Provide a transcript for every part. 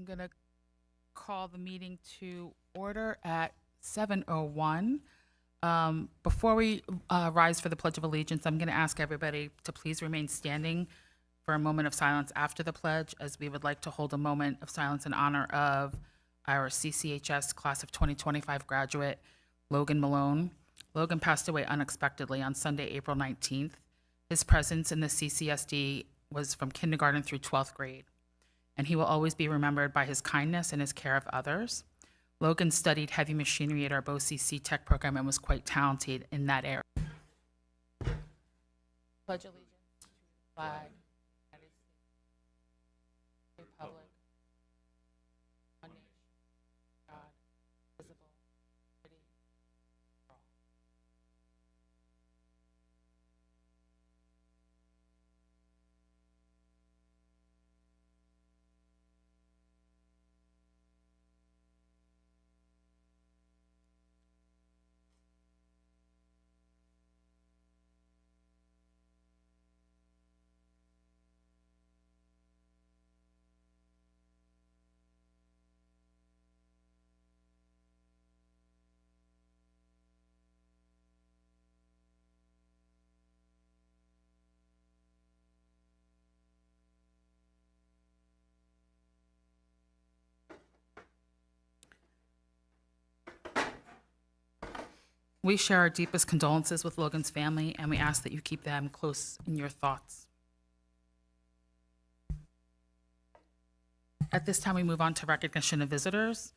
I'm going to call the meeting to order at 7:01. Before we rise for the Pledge of Allegiance, I'm going to ask everybody to please remain standing for a moment of silence after the pledge, as we would like to hold a moment of silence in honor of our CCHS class of 2025 graduate, Logan Malone. Logan passed away unexpectedly on Sunday, April 19th. His presence in the CCSD was from kindergarten through 12th grade, and he will always be remembered by his kindness and his care of others. Logan studied heavy machinery at our BOE Tech program and was quite talented in that area. Pledge allegiance to the flag, United States Republic, one nation, God, visible, liberty, for all. We share our deepest condolences with Logan's family, and we ask that you keep them close in your thoughts. At this time, we move on to recognition of visitors.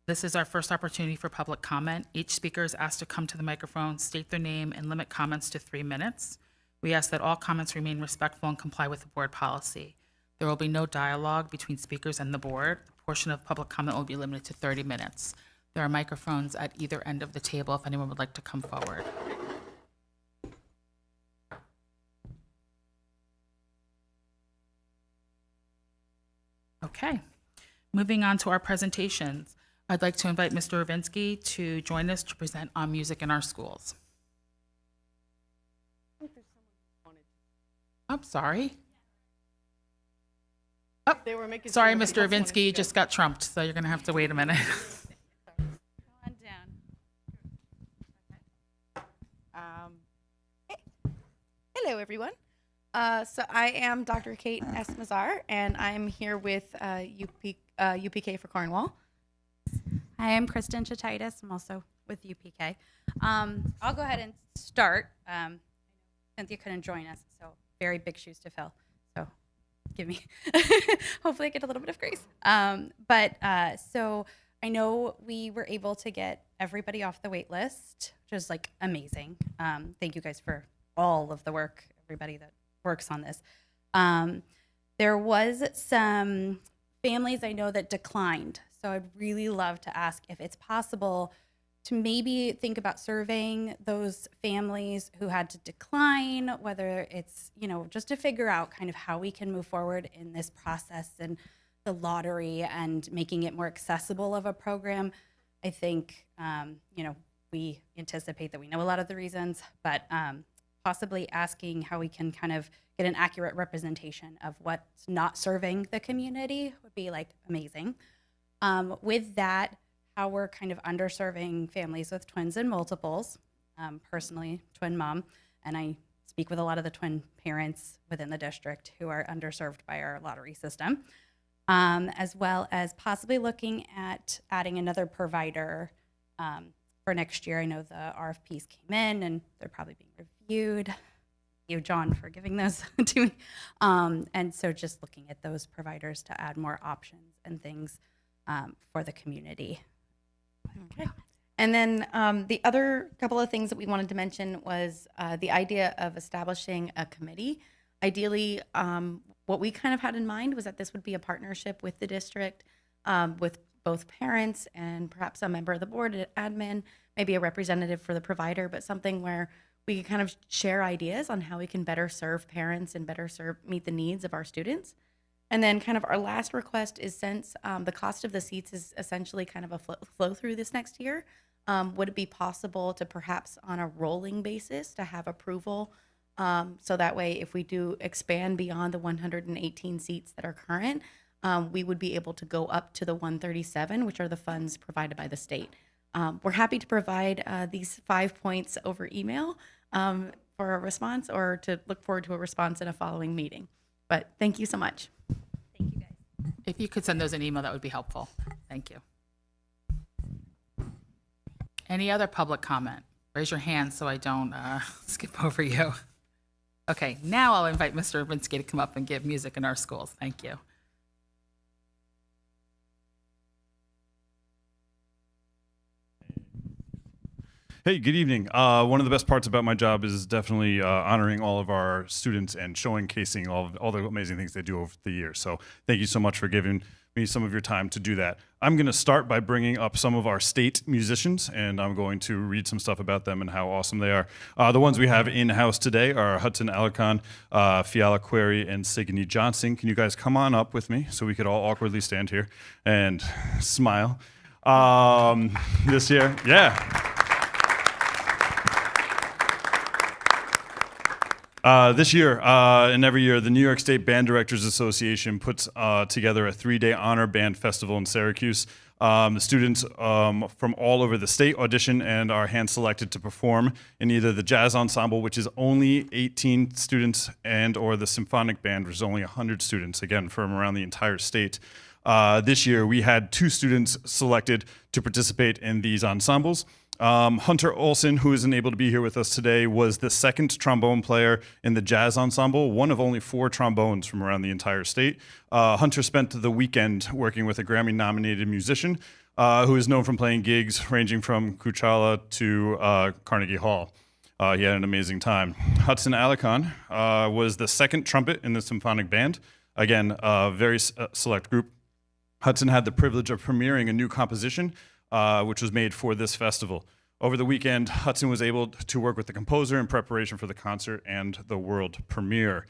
This is our first opportunity for public comment. Each speaker is asked to come to the microphone, state their name, and limit comments to 3 minutes. We ask that all comments remain respectful and comply with the board policy. There will be no dialogue between speakers and the board. A portion of public comment will be limited to 30 minutes. There are microphones at either end of the table if anyone would like to come forward. Okay, moving on to our presentations. I'd like to invite Mr. Ravinsky to join us to present on music in our schools. I'm sorry. Oh, sorry, Mr. Ravinsky, you just got trumped, so you're going to have to wait a minute. On down. Hello, everyone. So I am Dr. Kate S. Mazar, and I'm here with UPK for Cornwall. Hi, I'm Kristen Chatitis. I'm also with UPK. I'll go ahead and start. Cynthia couldn't join us, so very big shoes to fill. So give me, hopefully I get a little bit of grace. So I know we were able to get everybody off the wait list, which is like amazing. Thank you guys for all of the work, everybody that works on this. There was some families I know that declined. So I'd really love to ask if it's possible to maybe think about surveying those families who had to decline, whether it's, just to figure out kind of how we can move forward in this process and the lottery and making it more accessible of a program. I think, we anticipate that we know a lot of the reasons, but possibly asking how we can kind of get an accurate representation of what's not serving the community would be like amazing. With that, how we're kind of underserving families with twins and multiples. Personally, twin mom, and I speak with a lot of the twin parents within the district who are underserved by our lottery system, as well as possibly looking at adding another provider for next year. I know the RFPs came in and they're probably being reviewed. Thank you, John, for giving those to me. And so just looking at those providers to add more options and things for the community. Okay. And then the other couple of things that we wanted to mention was the idea of establishing a committee. Ideally, what we kind of had in mind was that this would be a partnership with the district, with both parents and perhaps a member of the board, admin, maybe a representative for the provider, but something where we can kind of share ideas on how we can better serve parents and better meet the needs of our students. And then kind of our last request is, since the cost of the seats is essentially kind of a flow through this next year, would it be possible to perhaps on a rolling basis to have approval, so that way if we do expand beyond the 118 seats that are current, we would be able to go up to the 137, which are the funds provided by the state. We're happy to provide these 5 points over email for a response, or to look forward to a response in a following meeting. But thank you so much. Thank you, guys. If you could send those an email, that would be helpful. Thank you. Any other public comment? Raise your hand so I don't skip over you. Okay, now I'll invite Mr. Urbanski to come up and give music in our schools. Thank you. Hey, good evening. One of the best parts about my job is definitely honoring all of our students and showcasing all the amazing things they do over the years. So thank you so much for giving me some of your time to do that. I'm going to start by bringing up some of our state musicians, and I'm going to read some stuff about them and how awesome they are. The ones we have in-house today are Hudson Alarcon, Fiala Query, and Sigourney Johnson. Can you guys come on up with me so we could all awkwardly stand here and smile? This year, yeah. This year and every year, the New York State Band Directors Association puts together a 3-day honor band festival in Syracuse. The students from all over the state audition and are hand-selected to perform in either the jazz ensemble, which is only 18 students, and or the symphonic band, which is only 100 students, again, from around the entire state. This year, we had 2 students selected to participate in these ensembles. Hunter Olson, who isn't able to be here with us today, was the second trombone player in the jazz ensemble, one of only 4 trombones from around the entire state. Hunter spent the weekend working with a Grammy-nominated musician who is known from playing gigs ranging from Coachella to Carnegie Hall. He had an amazing time. Hudson Alarcon was the second trumpet in the symphonic band. Again, a very select group. Hudson had the privilege of premiering a new composition which was made for this festival. Over the weekend, Hudson was able to work with the composer in preparation for the concert and the world premiere.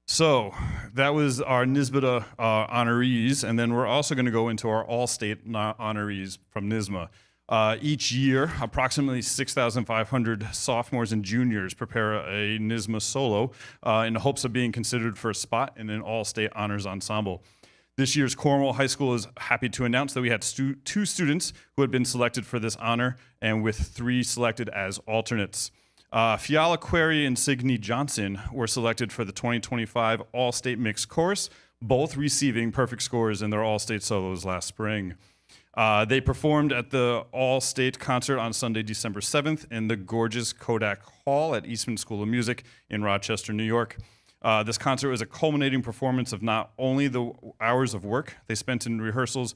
So that was our NYSBTA honorees, and then we're also going to go into our all-state honorees from NYSMA. Each year, approximately 6,500 sophomores and juniors prepare a NYSMA solo in the hopes of being considered for a spot in an all-state honors ensemble. This year's Cornwall High School is happy to announce that we had 2 students who had been selected for this honor, and with 3 selected as alternates. Fiala Query and Sigourney Johnson were selected for the 2025 All-State Mixed Chorus, both receiving perfect scores in their All-State solos last spring. They performed at the All-State concert on Sunday, December 7th in the gorgeous Kodak Hall at Eastman School of Music in Rochester, New York. This concert was a culminating performance of not only the hours of work they spent in rehearsals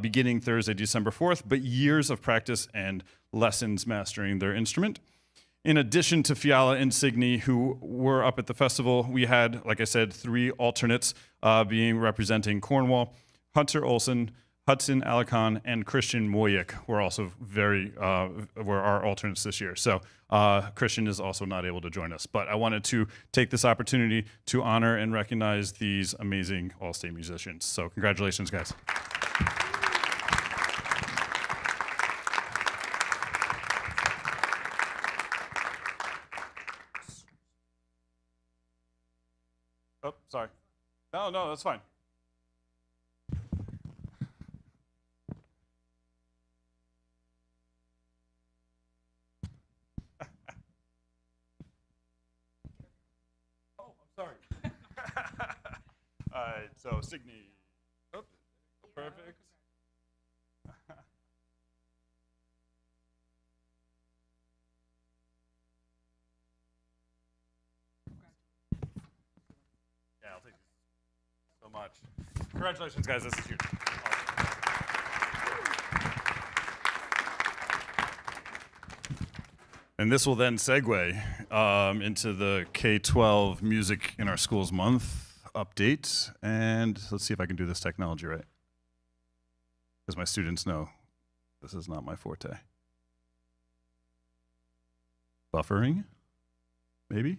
beginning Thursday, December 4th, but years of practice and lessons mastering their instrument. In addition to Fiala and Sigourney, who were up at the festival, we had, like I said, 3 alternates being representing Cornwall. Hunter Olson, Hudson Alarcon, and Christian Moyek were also were our alternates this year. So Christian is also not able to join us. But I wanted to take this opportunity to honor and recognize these amazing all-state musicians. So congratulations, guys. Oh, sorry. No, that's fine. Sorry. All right, so Sigourney. Oh, perfect. Yeah, I'll take this so much. Congratulations, guys. This is huge. And this will then segue into the K-12 Music in Our Schools Month update. And let's see if I can do this technology right. Because my students know this is not my forte. Buffering, maybe?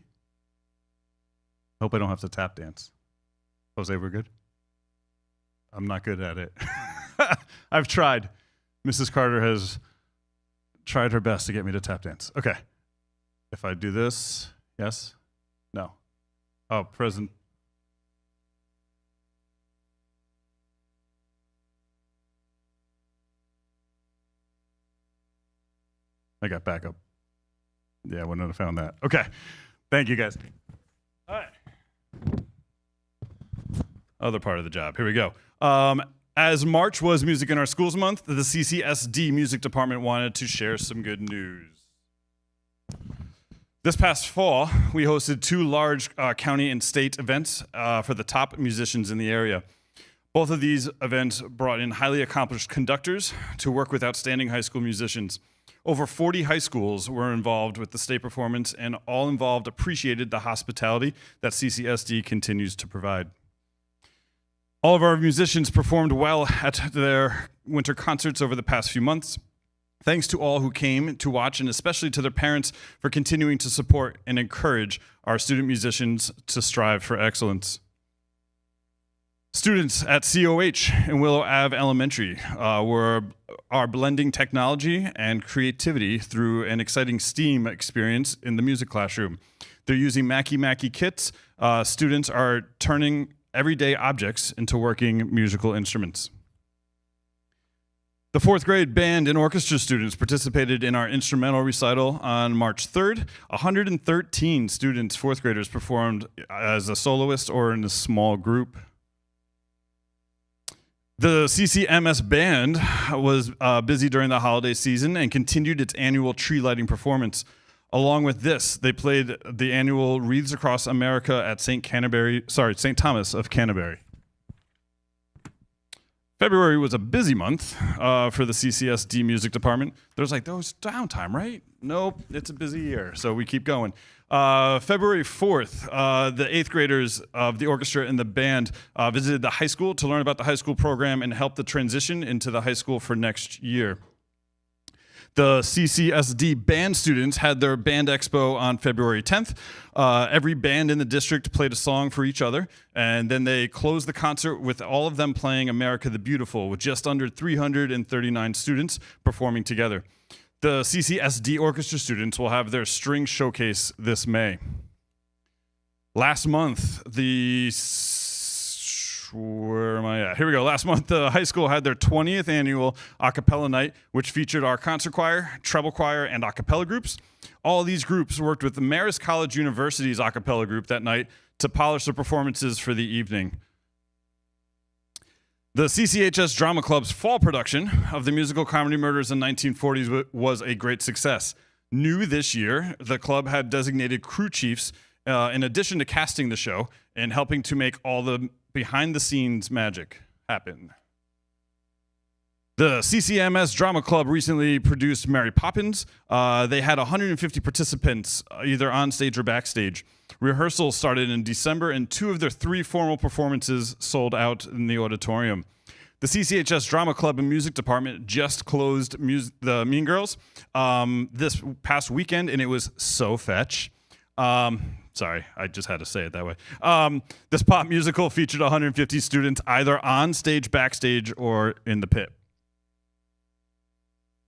Hope I don't have to tap dance. Jose, we're good? I'm not good at it. I've tried. Mrs. Carter has tried her best to get me to tap dance. Okay. If I do this, yes? No. Oh, present. I got backup. Yeah, I wouldn't have found that. Okay. Thank you, guys. All right. Other part of the job. Here we go. As March was Music in Our Schools Month, the CCSD Music Department wanted to share some good news. This past fall, we hosted 2 large county and state events for the top musicians in the area. Both of these events brought in highly accomplished conductors to work with outstanding high school musicians. Over 40 high schools were involved with the state performance, and all involved appreciated the hospitality that CCSD continues to provide. All of our musicians performed well at their winter concerts over the past few months. Thanks to all who came to watch, and especially to their parents for continuing to support and encourage our student musicians to strive for excellence. Students at COH and Willow Ave Elementary are blending technology and creativity through an exciting STEAM experience in the music classroom. They're using Mackie kits. Students are turning everyday objects into working musical instruments. The 4th grade band and orchestra students participated in our instrumental recital on March 3rd. 113 students, 4th graders, performed as a soloist or in a small group. The CCMS band was busy during the holiday season and continued its annual tree lighting performance. Along with this, they played the annual Wreaths Across America at St. Thomas of Canterbury. February was a busy month for the CCSD music department. There's downtime, right? Nope, it's a busy year, so we keep going. February 4th, the 8th graders of the orchestra and the band visited the high school to learn about the high school program and help the transition into the high school for next year. The CCSD band students had their band expo on February 10th. Every band in the district played a song for each other, and then they closed the concert with all of them playing America the Beautiful, with just under 339 students performing together. The CCSD orchestra students will have their string showcase this May. Last month, where am I at? Here we go. Last month, the high school had their 20th annual a cappella night, which featured our concert choir, treble choir, and a cappella groups. All of these groups worked with the Marist College University's a cappella group that night to polish the performances for the evening. The CCHS Drama Club's fall production of the musical comedy Murders in 1940s was a great success. New this year, the club had designated crew chiefs in addition to casting the show and helping to make all the behind-the-scenes magic happen. The CCMS Drama Club recently produced Mary Poppins. They had 150 participants, either on stage or backstage. Rehearsals started in December, and 2 of their 3 formal performances sold out in the auditorium. The CCHS Drama Club and Music Department just closed the Mean Girls this past weekend, and it was so fetch. Sorry, I just had to say it that way. This pop musical featured 150 students either on stage, backstage, or in the pit.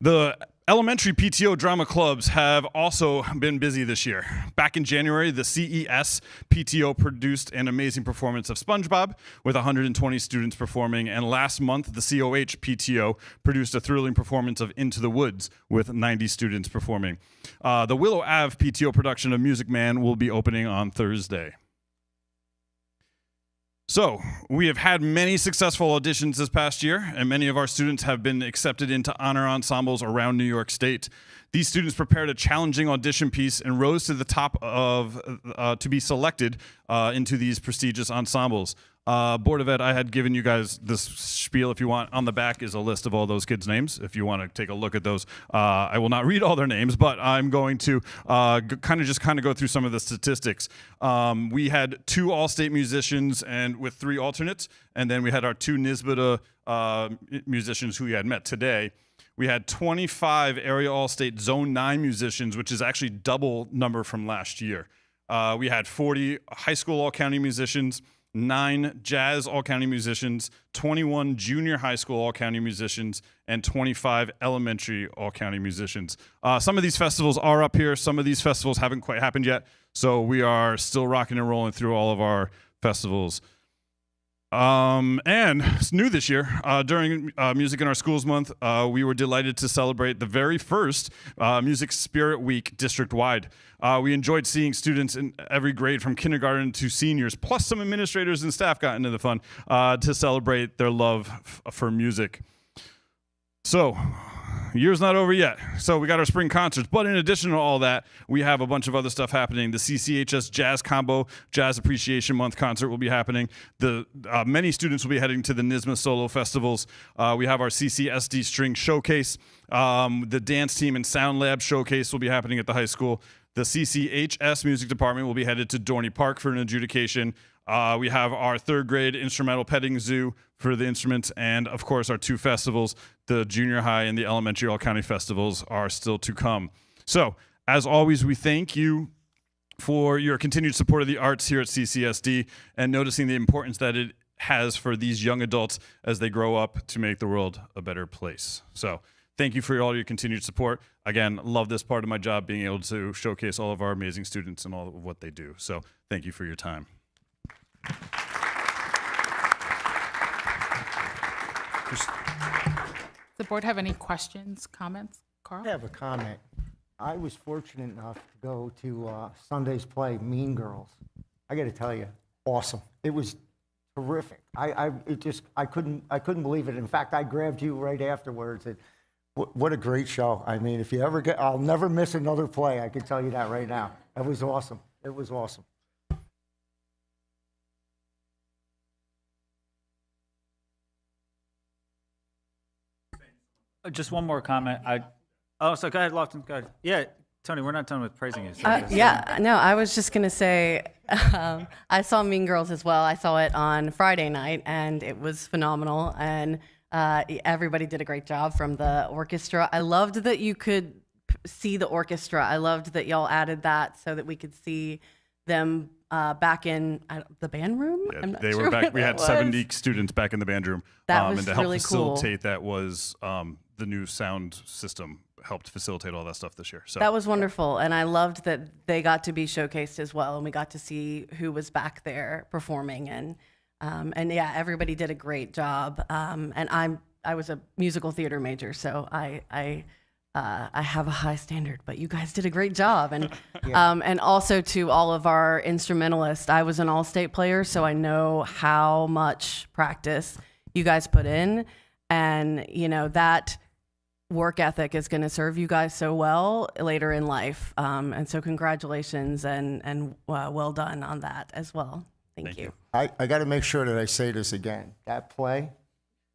The elementary PTO drama clubs have also been busy this year. Back in January, the CES PTO produced an amazing performance of SpongeBob with 120 students performing, and last month, the COH PTO produced a thrilling performance of Into the Woods with 90 students performing. The Willow Ave PTO production of Music Man will be opening on Thursday. So, we have had many successful auditions this past year, and many of our students have been accepted into honor ensembles around New York State. These students prepared a challenging audition piece and rose to the top to be selected into these prestigious ensembles. Board of Ed, I had given you guys this spiel. If you want, on the back is a list of all those kids' names. If you want to take a look at those, I will not read all their names, but I'm going to kind of go through some of the statistics. We had 2 all-state musicians and with 3 alternates, and then we had our 2 NYSBTA musicians who we had met today. We had 25 area all-state Zone 9 musicians, which is actually double number from last year. We had 40 high school all-county musicians, 9 jazz all-county musicians, 21 junior high school all-county musicians, and 25 elementary all-county musicians. Some of these festivals are up here. Some of these festivals haven't quite happened yet, so we are still rocking and rolling through all of our festivals. And it's new this year, during Music in Our Schools Month, we were delighted to celebrate the very first Music Spirit Week district-wide. We enjoyed seeing students in every grade from kindergarten to seniors, plus some administrators and staff got into the fun to celebrate their love for music. So, year's not over yet. So we got our spring concerts. But in addition to all that, we have a bunch of other stuff happening. The CCHS Jazz Combo Jazz Appreciation Month concert will be happening. Many students will be heading to the NYSSMA Solo Festivals. We have our CCSD String Showcase. The dance team and sound lab showcase will be happening at the high school. The CCHS Music Department will be headed to Dorney Park for an adjudication. We have our third grade instrumental petting zoo for the instruments, and of course our 2 festivals, the junior high and the elementary all-county festivals, are still to come. So, as always, we thank you for your continued support of the arts here at CCSD and noticing the importance that it has for these young adults as they grow up to make the world a better place. So, thank you for all your continued support. Again, love this part of my job, being able to showcase all of our amazing students and all of what they do. So, thank you for your time. Does the board have any questions, comments? Carl? I have a comment. I was fortunate enough to go to Sunday's play, Mean Girls. I got to tell you, awesome. It was terrific. I couldn't believe it. In fact, I grabbed you right afterwards. And what a great show. I mean, if you ever get, I'll never miss another play. I can tell you that right now. It was awesome. It was awesome. Just one more comment. So go ahead, Lofton. Go ahead. Yeah, Tony, we're not done with praising you. So Yeah, no, I was just going to say, I saw Mean Girls as well. I saw it on Friday night, and it was phenomenal. And everybody did a great job from the orchestra. I loved that you could see the orchestra. I loved that y'all added that so that we could see them back in the band room. Yeah, I'm not they sure were back. what We that had was. 70 students back in the band room. That was and to help really cool. facilitate that was the new sound system helped facilitate all that stuff this year. So That was wonderful, and I loved that they got to be showcased as well, and we got to see who was back there performing, and yeah, everybody did a great job. And I was a musical theater major, so I have a high standard, but you guys did a great job, and also to all of our instrumentalists. I was an all-state player, so I know how much practice you guys put in, and that work ethic is going to serve you guys so well later in life. And so congratulations and well done on that as well. Thank you. I got to make sure that I say this again. That play,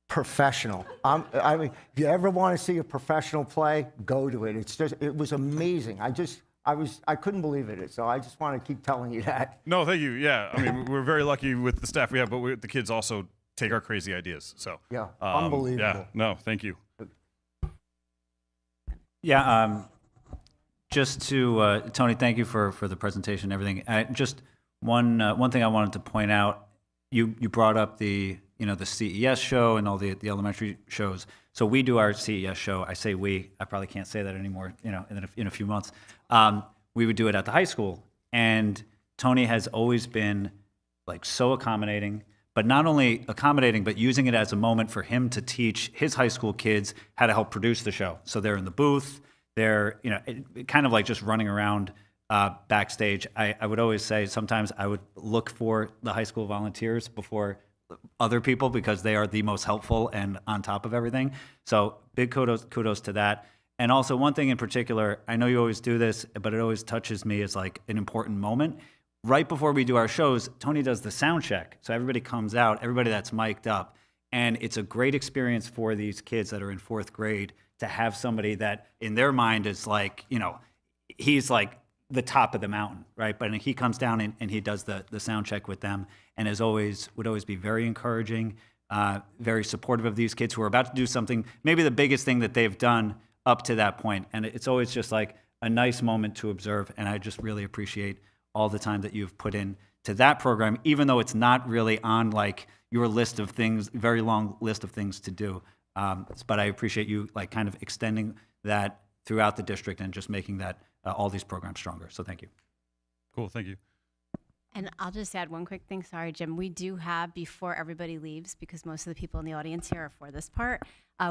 professional. I mean, if you ever want to see a professional play, go to it. It was amazing. I couldn't believe it. So I just want to keep telling you that. no, thank you. Yeah, I mean, we're very lucky with the staff we have, but the kids also take our crazy ideas. So Yeah, unbelievable. Yeah, no, thank you. Yeah, just to Tony, thank you for the presentation and everything. Just one thing I wanted to point out. You brought up the CES show and all the elementary shows. So we do our CES show. I say we. I probably can't say that anymore. In a few months, we would do it at the high school. And Tony has always been like so accommodating. But not only accommodating, but using it as a moment for him to teach his high school kids how to help produce the show. So they're in the booth, they're kind of like just running around backstage. I would always say sometimes I would look for the high school volunteers before other people because they are the most helpful and on top of everything. So big kudos to that. And also one thing in particular, I know you always do this, but it always touches me as like an important moment. Right before we do our shows, Tony does the sound check. So everybody comes out, everybody that's mic'd up. And it's a great experience for these kids that are in 4th grade to have somebody that in their mind is like, he's like the top of the mountain, right? But he comes down and he does the sound check with them and would always be very encouraging, very supportive of these kids who are about to do something, maybe the biggest thing that they've done up to that point. And it's always just like a nice moment to observe. And I just really appreciate all the time that you've put in to that program, even though it's not really on like your list of things, very long list of things to do. But I appreciate you like kind of extending that throughout the district and just making that all these programs stronger. So thank you. Cool, thank you. And I'll just add one quick thing. Sorry, Jim. We do have, before everybody leaves, because most of the people in the audience here are for this part,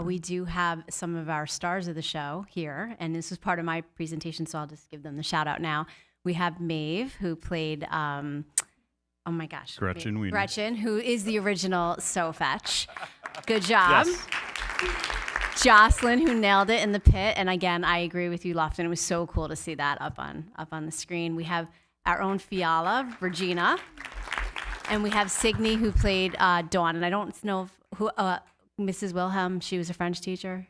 we do have some of our stars of the show here. And this was part of my presentation, so I'll just give them the shout out now. We have Maeve, who played, oh my gosh. Gretchen Wiener. Gretchen, who is the original So Fetch. Good job. Yes. Jocelyn, who nailed it in the pit. And again, I agree with you, Lofton. It was so cool to see that up on the screen. We have our own Fiala, Regina. And we have Signe, who played Dawn. And I don't know who, Mrs. Wilhelm, she was a French teacher.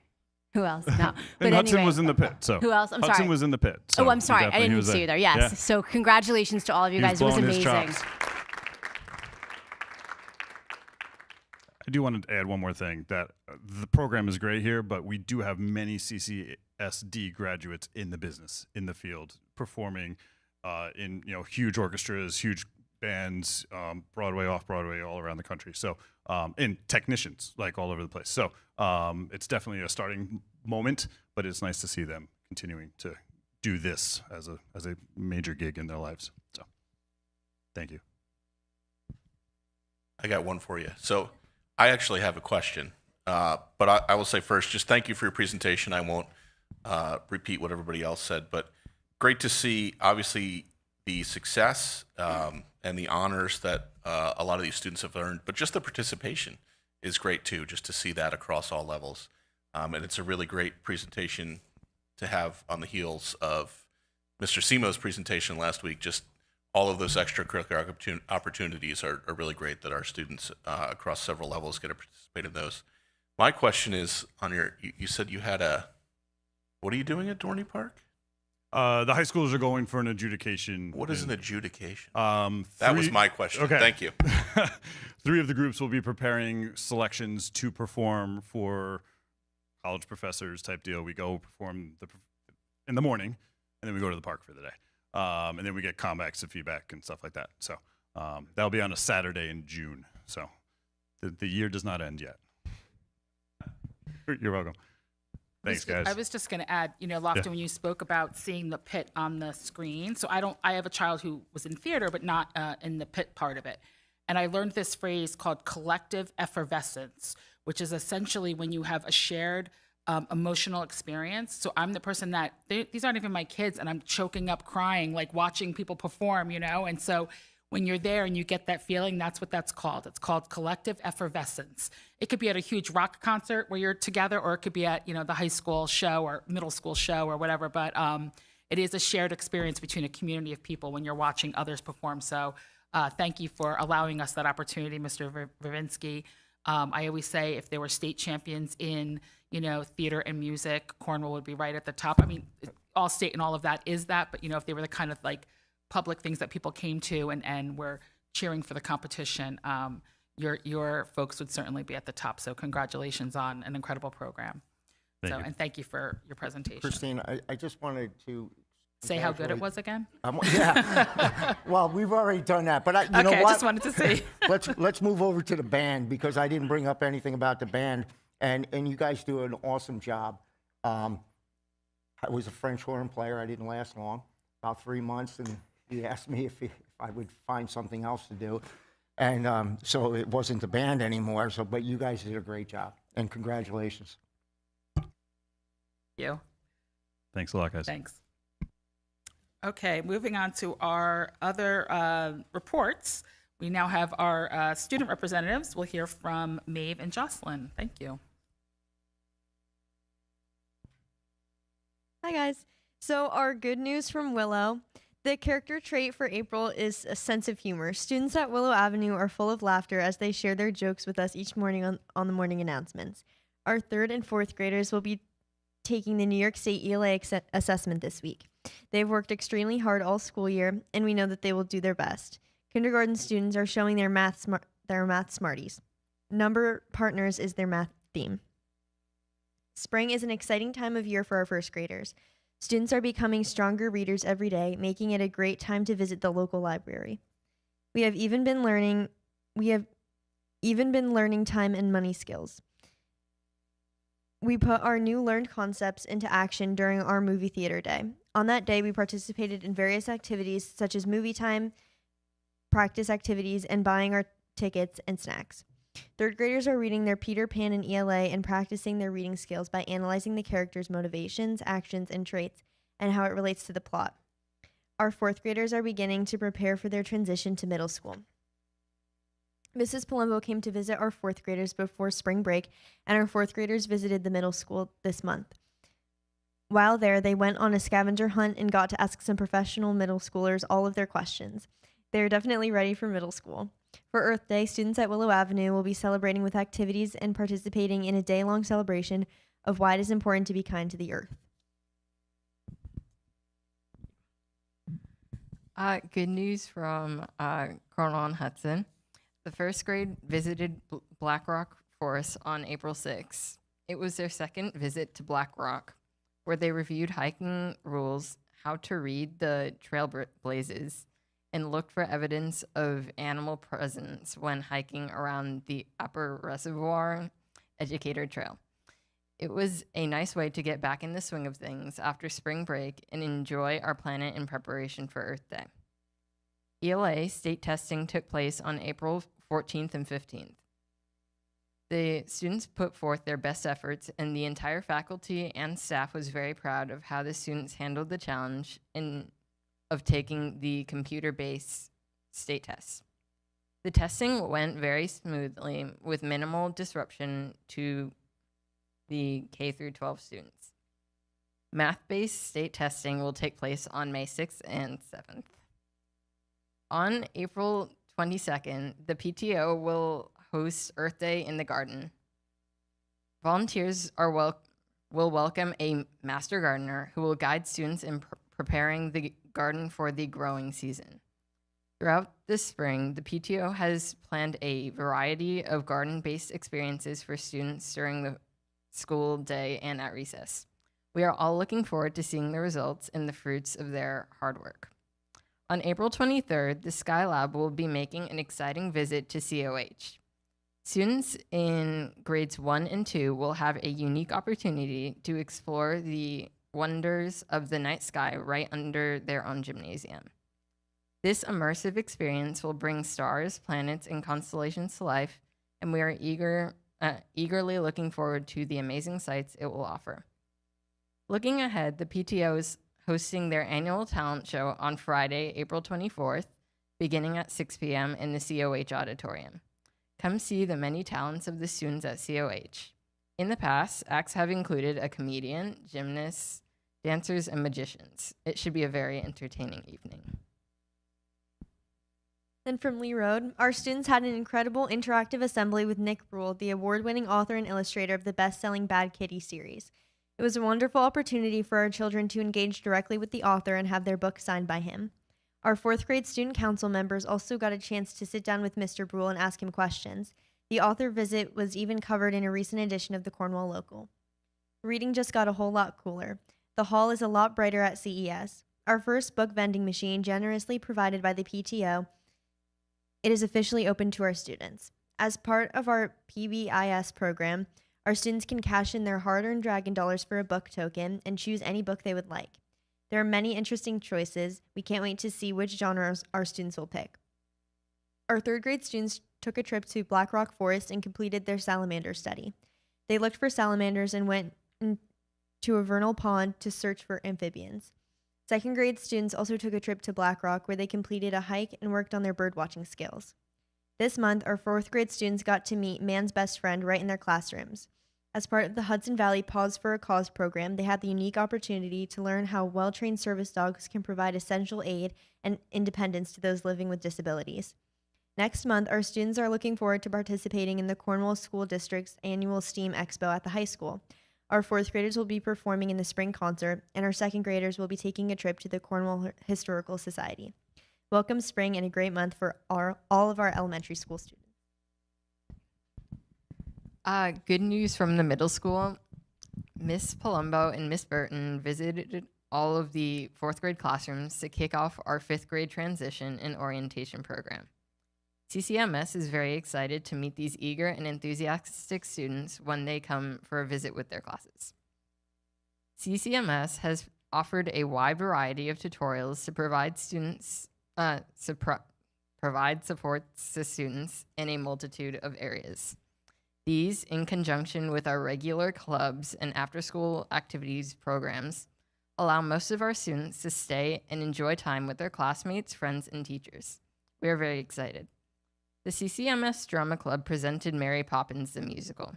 Who else? No. And Hudson was in the pit. So who else? I'm Hudson sorry. was in the pit. So Oh, I'm sorry. I definitely he didn't was see there. you there. Yes. Yeah. So congratulations to all of you He guys. It was blowing his amazing. chops. I do want to add one more thing, that the program is great here, but we do have many CCSD graduates in the business, in the field, performing in huge orchestras, huge bands, Broadway, off Broadway, all around the country. So, and technicians like all over the place. So, it's definitely a starting moment, but it's nice to see them continuing to do this as a major gig in their lives. So, thank you. I got one for you. So, I actually have a question, but I will say first, just thank you for your presentation. I won't repeat what everybody else said, but great to see, obviously, the success and the honors that a lot of these students have earned, but just the participation is great too, just to see that across all levels. And it's a really great presentation to have on the heels of Mr. Simo's presentation last week. Just all of those extracurricular opportunities are really great that our students across several levels get to participate in those. My question is, on you said you had what are you doing at Dorney Park? The high schools are going for an adjudication. What is an adjudication? That was my question. Okay. Thank you. 3 of the groups will be preparing selections to perform for college professors type deal. We go perform in the morning, and then we go to the park for the day. And then we get comebacks and feedback and stuff like that. So that'll be on a Saturday in June. So the year does not end yet. You're welcome. Thanks, guys. I was just going to add, Lofton, when you spoke about seeing the pit on the screen. So I have a child who was in theater, but not in the pit part of it. And I learned this phrase called collective effervescence, which is essentially when you have a shared emotional experience. So I'm the person that these aren't even my kids, and I'm choking up crying, like watching people perform, And so when you're there and you get that feeling, that's what that's called. It's called collective effervescence. It could be at a huge rock concert where you're together, or it could be at, the high school show or middle school show or whatever. But it is a shared experience between a community of people when you're watching others perform. So thank you for allowing us that opportunity, Mr. Vervinsky. I always say if there were state champions in, theater and music, Cornwall would be right at the top. I mean, all state and all of that is that, but if they were the kind of like public things that people came to and were cheering for the competition, your folks would certainly be at the top. So congratulations on an incredible program. Thank you. And thank you for your presentation. Christine, I just wanted to Say how good it was again? Yeah. Well, we've already done that, but you know Okay, I what? just wanted to see. Let's move over to the band, because I didn't bring up anything about the band, and you guys do an awesome job. I was a French horn player. I didn't last long, about 3 months, and he asked me if I would find something else to do, and so it wasn't the band anymore. So, but you guys did a great job, and congratulations. You. Thanks a lot, guys. Thanks. Okay, moving on to our other reports. We now have our student representatives. We'll hear from Maeve and Jocelyn. Thank you. Hi, guys. So our good news from Willow. The character trait for April is a sense of humor. Students at Willow Avenue are full of laughter as they share their jokes with us each morning on the morning announcements. Our 3rd and 4th graders will be taking the New York State ELA assessment this week. They've worked extremely hard all school year, and we know that they will do their best. Kindergarten students are showing their math smarties. Number partners is their math theme. Spring is an exciting time of year for our 1st graders. Students are becoming stronger readers every day, making it a great time to visit the local library. We have even been learning time and money skills. We put our new learned concepts into action during our movie theater day. On that day, we participated in various activities such as movie time, practice activities, and buying our tickets and snacks. Third graders are reading their Peter Pan and ELA and practicing their reading skills by analyzing the characters' motivations, actions, and traits, and how it relates to the plot. Our fourth graders are beginning to prepare for their transition to middle school. Mrs. Palumbo came to visit our fourth graders before spring break, and our fourth graders visited the middle school this month. While there, they went on a scavenger hunt and got to ask some professional middle schoolers all of their questions. They are definitely ready for middle school. For Earth Day, students at Willow Avenue will be celebrating with activities and participating in a day-long celebration of why it is important to be kind to the earth. Good news from Cornwall and Hudson. The first grade visited Black Rock Forest on April 6th. It was their second visit to Black Rock, where they reviewed hiking rules, how to read the trailblazes, and looked for evidence of animal presence when hiking around the Upper Reservoir Educator Trail. It was a nice way to get back in the swing of things after spring break and enjoy our planet in preparation for Earth Day. ELA state testing took place on April 14th and 15th. The students put forth their best efforts, and the entire faculty and staff was very proud of how the students handled the challenge of taking the computer-based state tests. The testing went very smoothly with minimal disruption to the K through 12 students. Math-based state testing will take place on May 6th and 7th. On April 22nd, the PTO will host Earth Day in the garden. Volunteers will welcome a master gardener who will guide students in preparing the garden for the growing season. Throughout this spring, the PTO has planned a variety of garden-based experiences for students during the school day and at recess. We are all looking forward to seeing the results and the fruits of their hard work. On April 23rd, the Skylab will be making an exciting visit to COH. Students in grades 1 and 2 will have a unique opportunity to explore the wonders of the night sky right under their own gymnasium. This immersive experience will bring stars, planets, and constellations to life, and we are eagerly looking forward to the amazing sights it will offer. Looking ahead, the PTO is hosting their annual talent show on Friday, April 24th, beginning at 6 p.m. in the COH auditorium. Come see the many talents of the students at COH. In the past, acts have included a comedian, gymnasts, dancers, and magicians. It should be a very entertaining evening. Then from Lee Road, our students had an incredible interactive assembly with Nick Bruhl, the award-winning author and illustrator of the best-selling Bad Kitty series. It was a wonderful opportunity for our children to engage directly with the author and have their book signed by him. Our fourth grade student council members also got a chance to sit down with Mr. Bruhl and ask him questions. The author visit was even covered in a recent edition of the Cornwall Local. Reading just got a whole lot cooler. The hall is a lot brighter at CES. Our first book vending machine, generously provided by the PTO, it is officially open to our students. As part of our PBIS program, our students can cash in their hard-earned Dragon Dollars for a book token and choose any book they would like. There are many interesting choices. We can't wait to see which genres our students will pick. Our third grade students took a trip to Black Rock Forest and completed their salamander study. They looked for salamanders and went to a vernal pond to search for amphibians. Second grade students also took a trip to Black Rock where they completed a hike and worked on their birdwatching skills. This month, our fourth grade students got to meet man's best friend right in their classrooms. As part of the Hudson Valley Pause for a Cause program, they had the unique opportunity to learn how well-trained service dogs can provide essential aid and independence to those living with disabilities. Next month, our students are looking forward to participating in the Cornwall School District's annual STEAM Expo at the high school. Our fourth graders will be performing in the spring concert, and our second graders will be taking a trip to the Cornwall Historical Society. Welcome spring and a great month for all of our elementary school students. Good news from the middle school. Miss Palumbo and Miss Burton visited all of the fourth grade classrooms to kick off our fifth grade transition and orientation program. CCMS is very excited to meet these eager and enthusiastic students when they come for a visit with their classes. CCMS has offered a wide variety of tutorials to provide students provide supports to students in a multitude of areas. These, in conjunction with our regular clubs and after-school activities programs, allow most of our students to stay and enjoy time with their classmates, friends, and teachers. We are very excited. The CCMS Drama Club presented Mary Poppins the musical.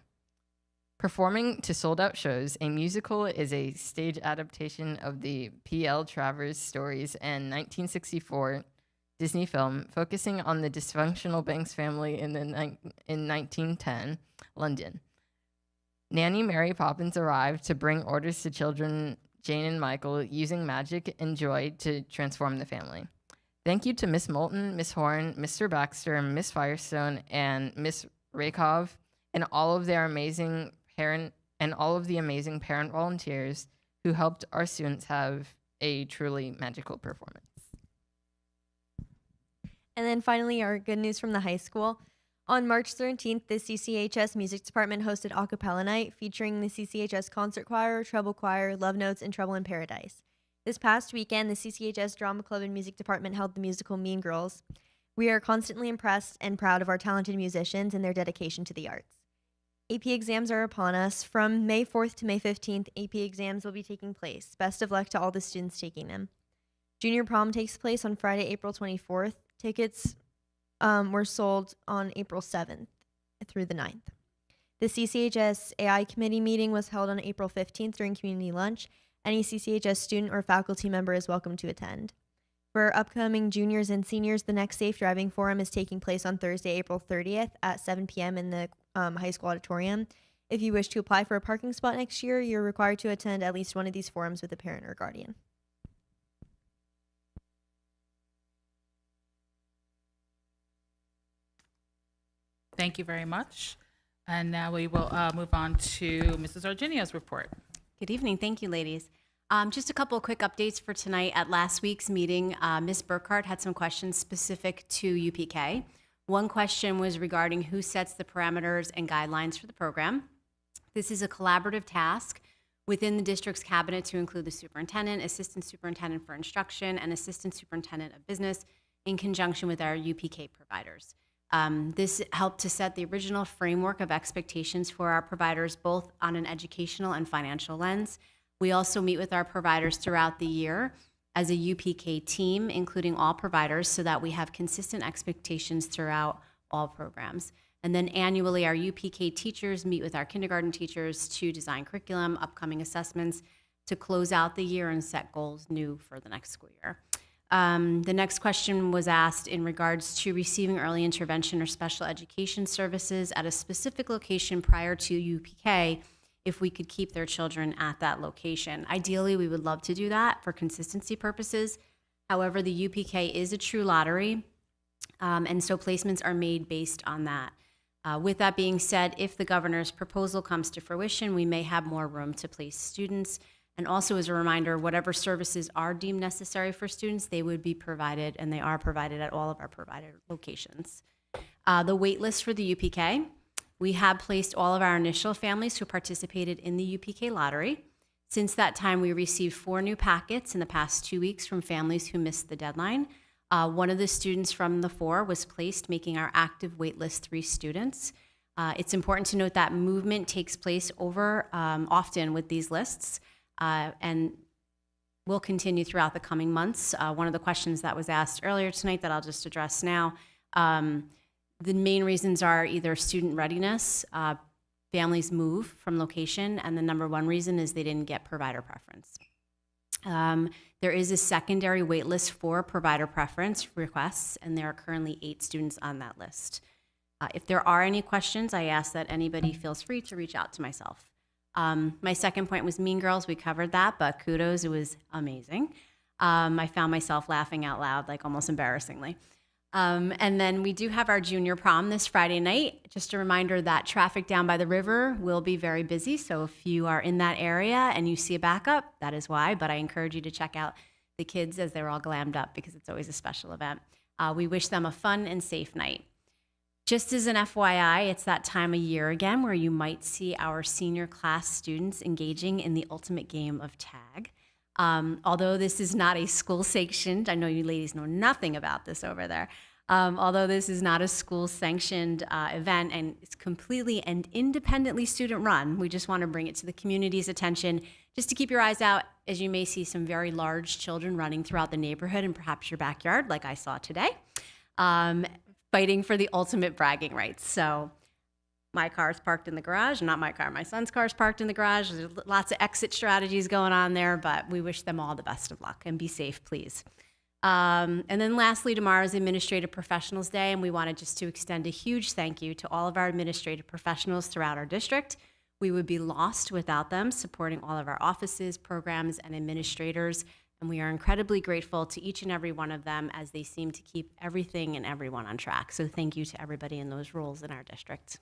Performing to sold-out shows, a musical is a stage adaptation of the P.L. Travers stories and 1964 Disney film focusing on the dysfunctional Banks family in 1910 London. Nanny Mary Poppins arrived to bring orders to children Jane and Michael, using magic and joy to transform the family. Thank you to Miss Moulton, Miss Horn, Mr. Baxter, Miss Firestone, and Miss Rakov, and all of the amazing parent volunteers who helped our students have a truly magical performance. And then finally, our good news from the high school. On March 13th, the CCHS Music Department hosted a cappella night featuring the CCHS Concert Choir, Treble Choir, Love Notes, and Trouble in Paradise. This past weekend, the CCHS Drama Club and Music Department held the musical Mean Girls. We are constantly impressed and proud of our talented musicians and their dedication to the arts. AP exams are upon us. From May 4th to May 15th, AP exams will be taking place. Best of luck to all the students taking them. Junior prom takes place on Friday, April 24th. Tickets were sold on April 7th through the 9th. The CCHS AI committee meeting was held on April 15th during community lunch. Any CCHS student or faculty member is welcome to attend. For upcoming juniors and seniors, the next Safe Driving Forum is taking place on Thursday, April 30th at 7 p.m. in the high school auditorium. If you wish to apply for a parking spot next year, you're required to attend at least one of these forums with a parent or guardian. Thank you very much. And now we will move on to Mrs. Argenio's report. Good evening. Thank you, ladies. Just a couple of quick updates for tonight. At last week's meeting, Ms. Burkhardt had some questions specific to UPK. One question was regarding who sets the parameters and guidelines for the program. This is a collaborative task within the district's cabinet to include the superintendent, assistant superintendent for instruction, and assistant superintendent of business in conjunction with our UPK providers. This helped to set the original framework of expectations for our providers, both on an educational and financial lens. We also meet with our providers throughout the year as a UPK team, including all providers, so that we have consistent expectations throughout all programs. And then annually, our UPK teachers meet with our kindergarten teachers to design curriculum, upcoming assessments, to close out the year and set goals new for the next school year. The next question was asked in regards to receiving early intervention or special education services at a specific location prior to UPK, if we could keep their children at that location. Ideally, we would love to do that for consistency purposes. However, the UPK is a true lottery, and so placements are made based on that. With that being said, if the governor's proposal comes to fruition, we may have more room to place students. And also as a reminder, whatever services are deemed necessary for students, they would be provided, and they are provided at all of our provided locations. The wait list for the UPK, we have placed all of our initial families who participated in the UPK lottery. Since that time, we received 4 new packets in the past 2 weeks from families who missed the deadline. One of the students from the 4 was placed, making our active wait list 3 students. It's important to note that movement takes place over often with these lists. And will continue throughout the coming months. One of the questions that was asked earlier tonight that I'll just address now, the main reasons are either student readiness, families move from location, and the number one reason is they didn't get provider preference. There is a secondary wait list for provider preference requests, and there are currently 8 students on that list. If there are any questions, I ask that anybody feels free to reach out to myself. My second point was Mean Girls. We covered that, but kudos, it was amazing. I found myself laughing out loud, like almost embarrassingly. And then we do have our junior prom this Friday night. Just a reminder that traffic down by the river will be very busy. So if you are in that area and you see a backup, that is why. But I encourage you to check out the kids as they're all glammed up because it's always a special event. We wish them a fun and safe night. Just as an FYI, it's that time of year again where you might see our senior class students engaging in the ultimate game of tag. Although this is not a school sanctioned, I know you ladies know nothing about this over there. Although this is not a school-sanctioned event and it's completely and independently student-run, we just want to bring it to the community's attention just to keep your eyes out, as you may see some very large children running throughout the neighborhood and perhaps your backyard, like I saw today, fighting for the ultimate bragging rights. So my car's parked in the garage, not my car, my son's car's parked in the garage. There's lots of exit strategies going on there, but we wish them all the best of luck and be safe, please. And then lastly, tomorrow is Administrative Professionals Day, and we wanted just to extend a huge thank you to all of our administrative professionals throughout our district. We would be lost without them, supporting all of our offices, programs, and administrators, and we are incredibly grateful to each and every one of them as they seem to keep everything and everyone on track. So thank you to everybody in those roles in our district.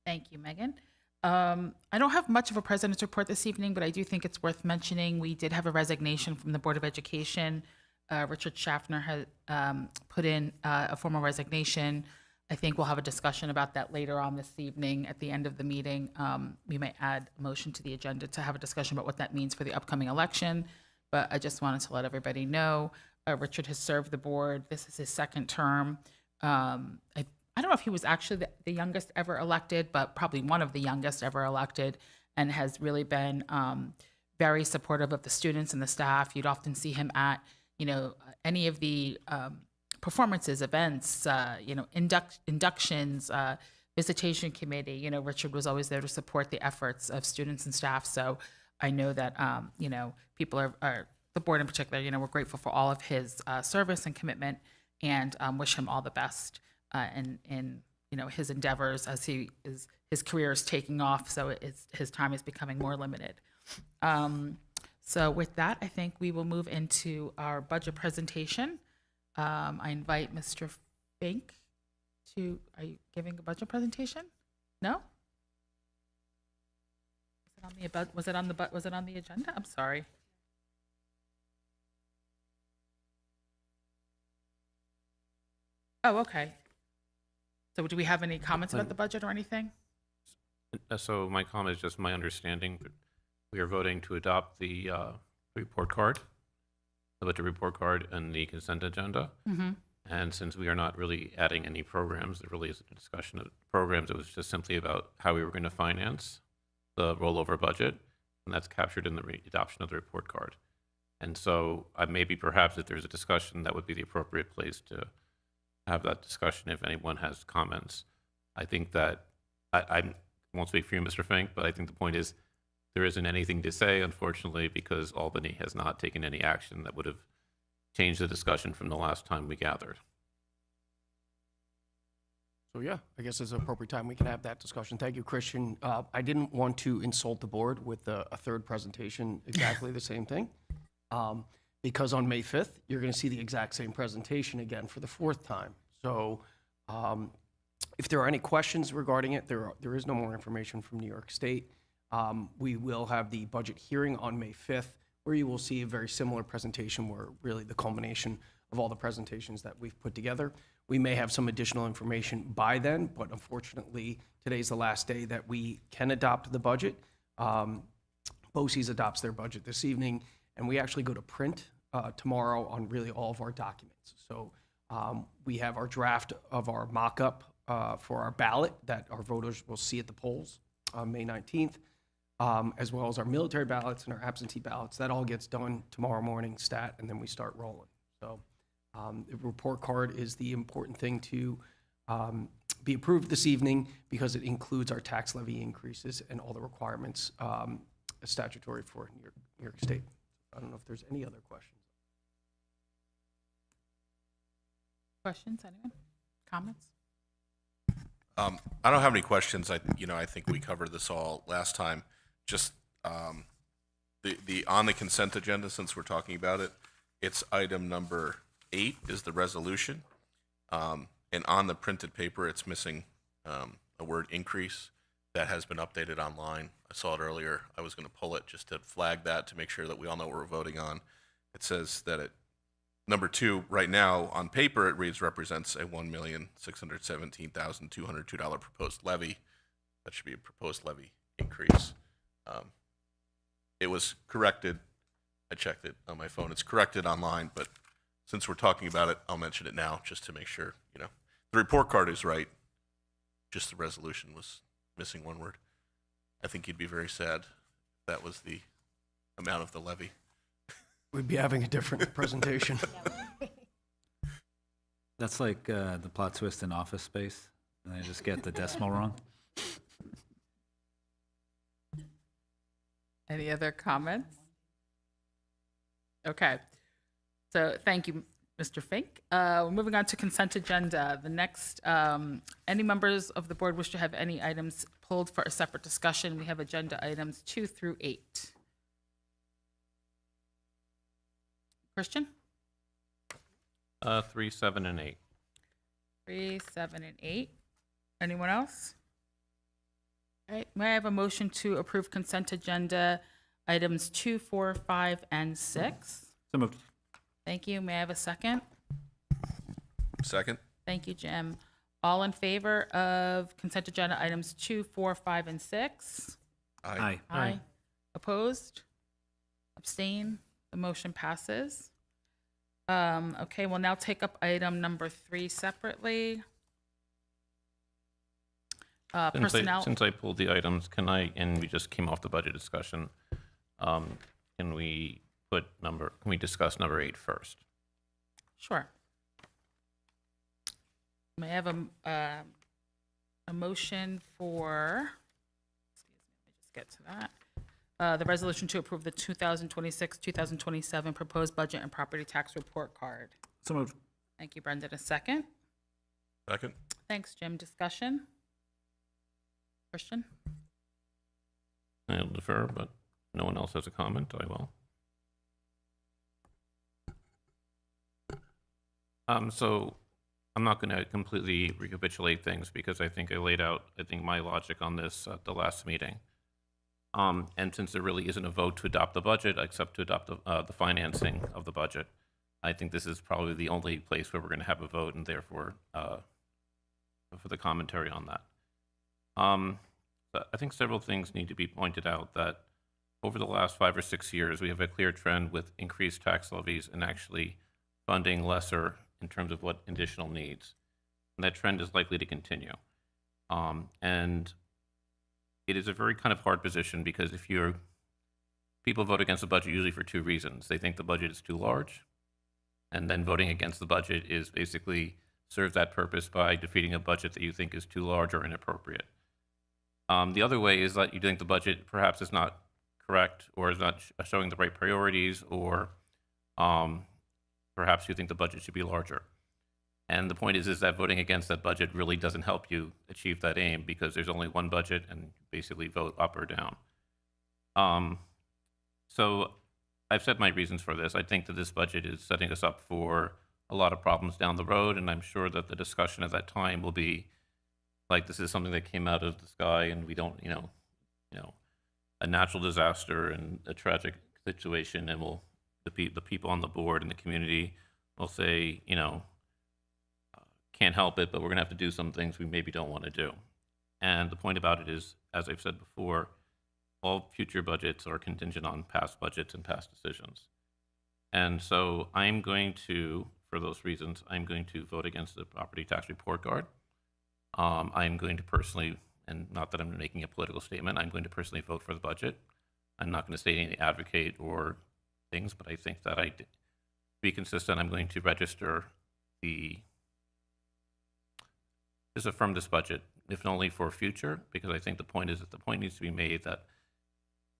Thank you, Megan. I don't have much of a president's report this evening, but I do think it's worth mentioning. We did have a resignation from the Board of Education. Richard Schaffner has put in a formal resignation. I think we'll have a discussion about that later on this evening at the end of the meeting. We may add a motion to the agenda to have a discussion about what that means for the upcoming election. But I just wanted to let everybody know, Richard has served the board. This is his second term. I don't know if he was actually the youngest ever elected, but probably one of the youngest ever elected, and has really been very supportive of the students and the staff. You'd often see him at, any of the performances, events, inductions, visitation committee. Richard was always there to support the efforts of students and staff. So I know that, people are, the board in particular, we're grateful for all of his service and commitment, and wish him all the best in his endeavors as his career is taking off, so his time is becoming more limited. So with that, I think we will move into our budget presentation. I invite Mr. Fink to. Are you giving a budget presentation? No. Was it on the agenda? I'm sorry. Oh, okay. So do we have any comments about the budget or anything? So my comment is just my understanding. We are voting to adopt the report card, the budget report card, and the consent agenda. Mm-hmm. And since we are not really adding any programs, there really isn't a discussion of programs. It was just simply about how we were going to finance the rollover budget, and that's captured in the adoption of the report card. And so maybe perhaps if there's a discussion, that would be the appropriate place to have that discussion if anyone has comments. I think that, I won't speak for you, Mr. Fink, but I think the point is there isn't anything to say, unfortunately, because Albany has not taken any action that would have changed the discussion from the last time we gathered. So yeah, I guess it's an appropriate time we can have that discussion. Thank you, Christian. I didn't want to insult the board with a third presentation, exactly the same thing. Because on May 5th, you're going to see the exact same presentation again for the fourth time. So if there are any questions regarding it, there is no more information from New York State. We will have the budget hearing on May 5th, where you will see a very similar presentation, where really the culmination of all the presentations that we've put together. We may have some additional information by then, but unfortunately, today's the last day that we can adopt the budget. BOCES adopts their budget this evening, and we actually go to print tomorrow on really all of our documents. So we have our draft of our mock-up for our ballot that our voters will see at the polls on May 19th, as well as our military ballots and our absentee ballots. That all gets done tomorrow morning, stat, and then we start rolling. So the report card is the important thing to be approved this evening, because it includes our tax levy increases and all the requirements statutory for New York State. I don't know if there's any other questions. Questions, anyone? Comments? I don't have any questions. I think we covered this all last time. Just the on the consent agenda, since we're talking about it, it's item number 8 is the resolution, and on the printed paper, it's missing a word increase that has been updated online. I saw it earlier. I was going to pull it just to flag that, to make sure that we all know what we're voting on. It says that number 2 right now on paper, it reads represents a $1,617,202 proposed levy. That should be a proposed levy increase. It was corrected. I checked it on my phone. It's corrected online, but since we're talking about it, I'll mention it now just to make sure, the report card is right. Just the resolution was missing one word. I think you'd be very sad if that was the amount of the levy. We'd be having a different presentation. That's like the plot twist in Office Space, and they just get the decimal wrong. Any other comments? Okay. So thank you, Mr. Fink. We're moving on to consent agenda. The next, any members of the board wish to have any items pulled for a separate discussion? We have agenda items 2 through 8. Christian? 3, 7, and 8. 3, 7, and 8. Anyone else? All right, may I have a motion to approve consent agenda items 2, 4, 5, and 6? So moved. Thank you. May I have a second? Second? Thank you, Jim. All in favor of consent agenda items 2, 4, 5, and 6? Aye. Aye. Opposed? Abstain? The motion passes. Okay, we'll now take up item number 3 separately. Personnel. Since I pulled the items, and we just came off the budget discussion, can we discuss number 8 first? Sure. May I have a motion for, excuse me, let me just get to that. The resolution to approve the 2026-2027 proposed budget and property tax report card. So moved. Thank you, Brendan. A second? Second? Thanks, Jim. Discussion? Christian? I'll defer, but no one else has a comment, I will. So I'm not going to completely recapitulate things because I think I laid out, my logic on this at the last meeting. And since there really isn't a vote to adopt the budget, except to adopt the financing of the budget, I think this is probably the only place where we're going to have a vote, and therefore for the commentary on that. But I think several things need to be pointed out that over the last 5 or 6 years, we have a clear trend with increased tax levies and actually funding lesser in terms of what additional needs. And that trend is likely to continue. And it is a very kind of hard position because people vote against the budget usually for 2 reasons. They think the budget is too large, and then voting against the budget is basically serves that purpose by defeating a budget that you think is too large or inappropriate. The other way is that you think the budget perhaps is not correct or is not showing the right priorities, or perhaps you think the budget should be larger. And the point is that voting against that budget really doesn't help you achieve that aim because there's only one budget and basically vote up or down. So I've said my reasons for this. I think that this budget is setting us up for a lot of problems down the road, and I'm sure that the discussion at that time will be like this is something that came out of the sky and we don't, a natural disaster and a tragic situation, and the people on the board and the community will say, can't help it, but we're going to have to do some things we maybe don't want to do. And the point about it is, as I've said before, all future budgets are contingent on past budgets and past decisions. And so I'm going to, for those reasons, I'm going to vote against the property tax report card. I'm going to personally, and not that I'm making a political statement, I'm going to personally vote for the budget. I'm not going to say any advocate or things, but I think that to be consistent, I'm going to register just affirm this budget, if only for future, because I think the point is that the point needs to be made that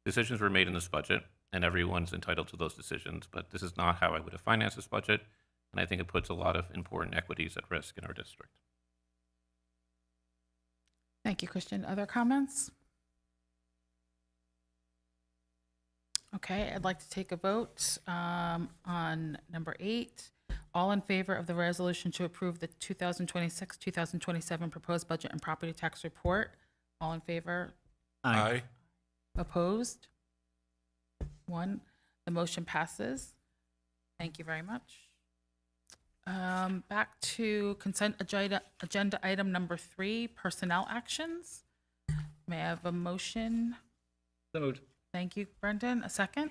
decisions were made in this budget and everyone's entitled to those decisions, but this is not how I would have financed this budget, and I think it puts a lot of important equities at risk in our district. Thank you, Christian. Other comments? Okay, I'd like to take a vote on number 8. All in favor of the resolution to approve the 2026-2027 proposed budget and property tax report? All in favor? Aye. Opposed? 1. The motion passes. Thank you very much. Back to consent agenda item number 3, personnel actions. May I have a motion? So moved. Thank you, Brendan. A second?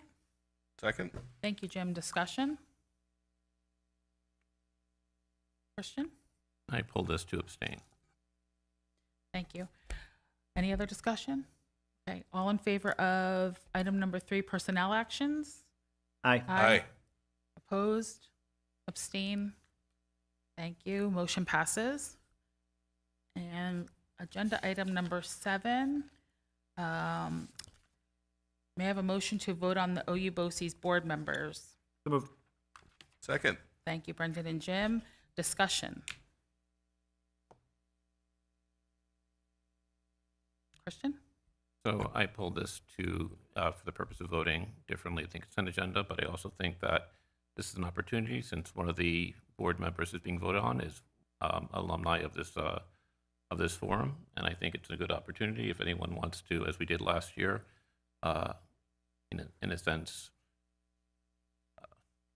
Second? Thank you, Jim. Discussion? Christian? I pulled this to abstain. Thank you. Any other discussion? Okay, all in favor of item number 3, personnel actions? Aye. Aye. Opposed? Abstain? Thank you. Motion passes. And agenda item number 7, may I have a motion to vote on the OU BOCES board members? So moved. Second. Thank you, Brendan and Jim. Discussion. Christian? So I pulled this to, for the purpose of voting differently at the consent agenda, but I also think that this is an opportunity, since one of the board members is being voted on is alumni of this forum, and I think it's a good opportunity if anyone wants to, as we did last year, in a sense,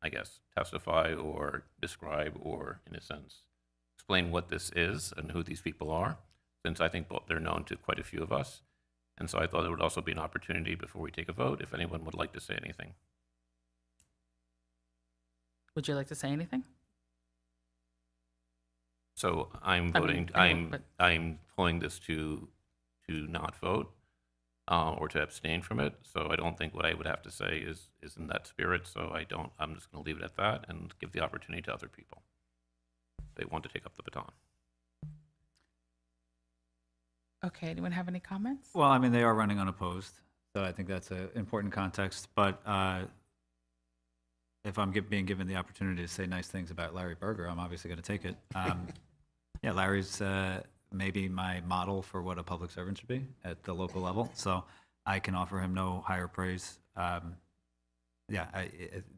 I guess, testify or describe or, in a sense, explain what this is and who these people are, since I think they're known to quite a few of us. And so I thought it would also be an opportunity before we take a vote if anyone would like to say anything. Would you like to say anything? So I'm I voting, mean, I know, but- I'm pulling this to not vote or to abstain from it. So I don't think what I would have to say is in that spirit. So I'm just going to leave it at that and give the opportunity to other people. If they want to take up the baton. Okay, anyone have any comments? Well, I mean, they are running unopposed, so I think that's an important context. But if I'm being given the opportunity to say nice things about Larry Berger, I'm obviously going to take it. Yeah, Larry's maybe my model for what a public servant should be at the local level, so I can offer him no higher praise. Yeah,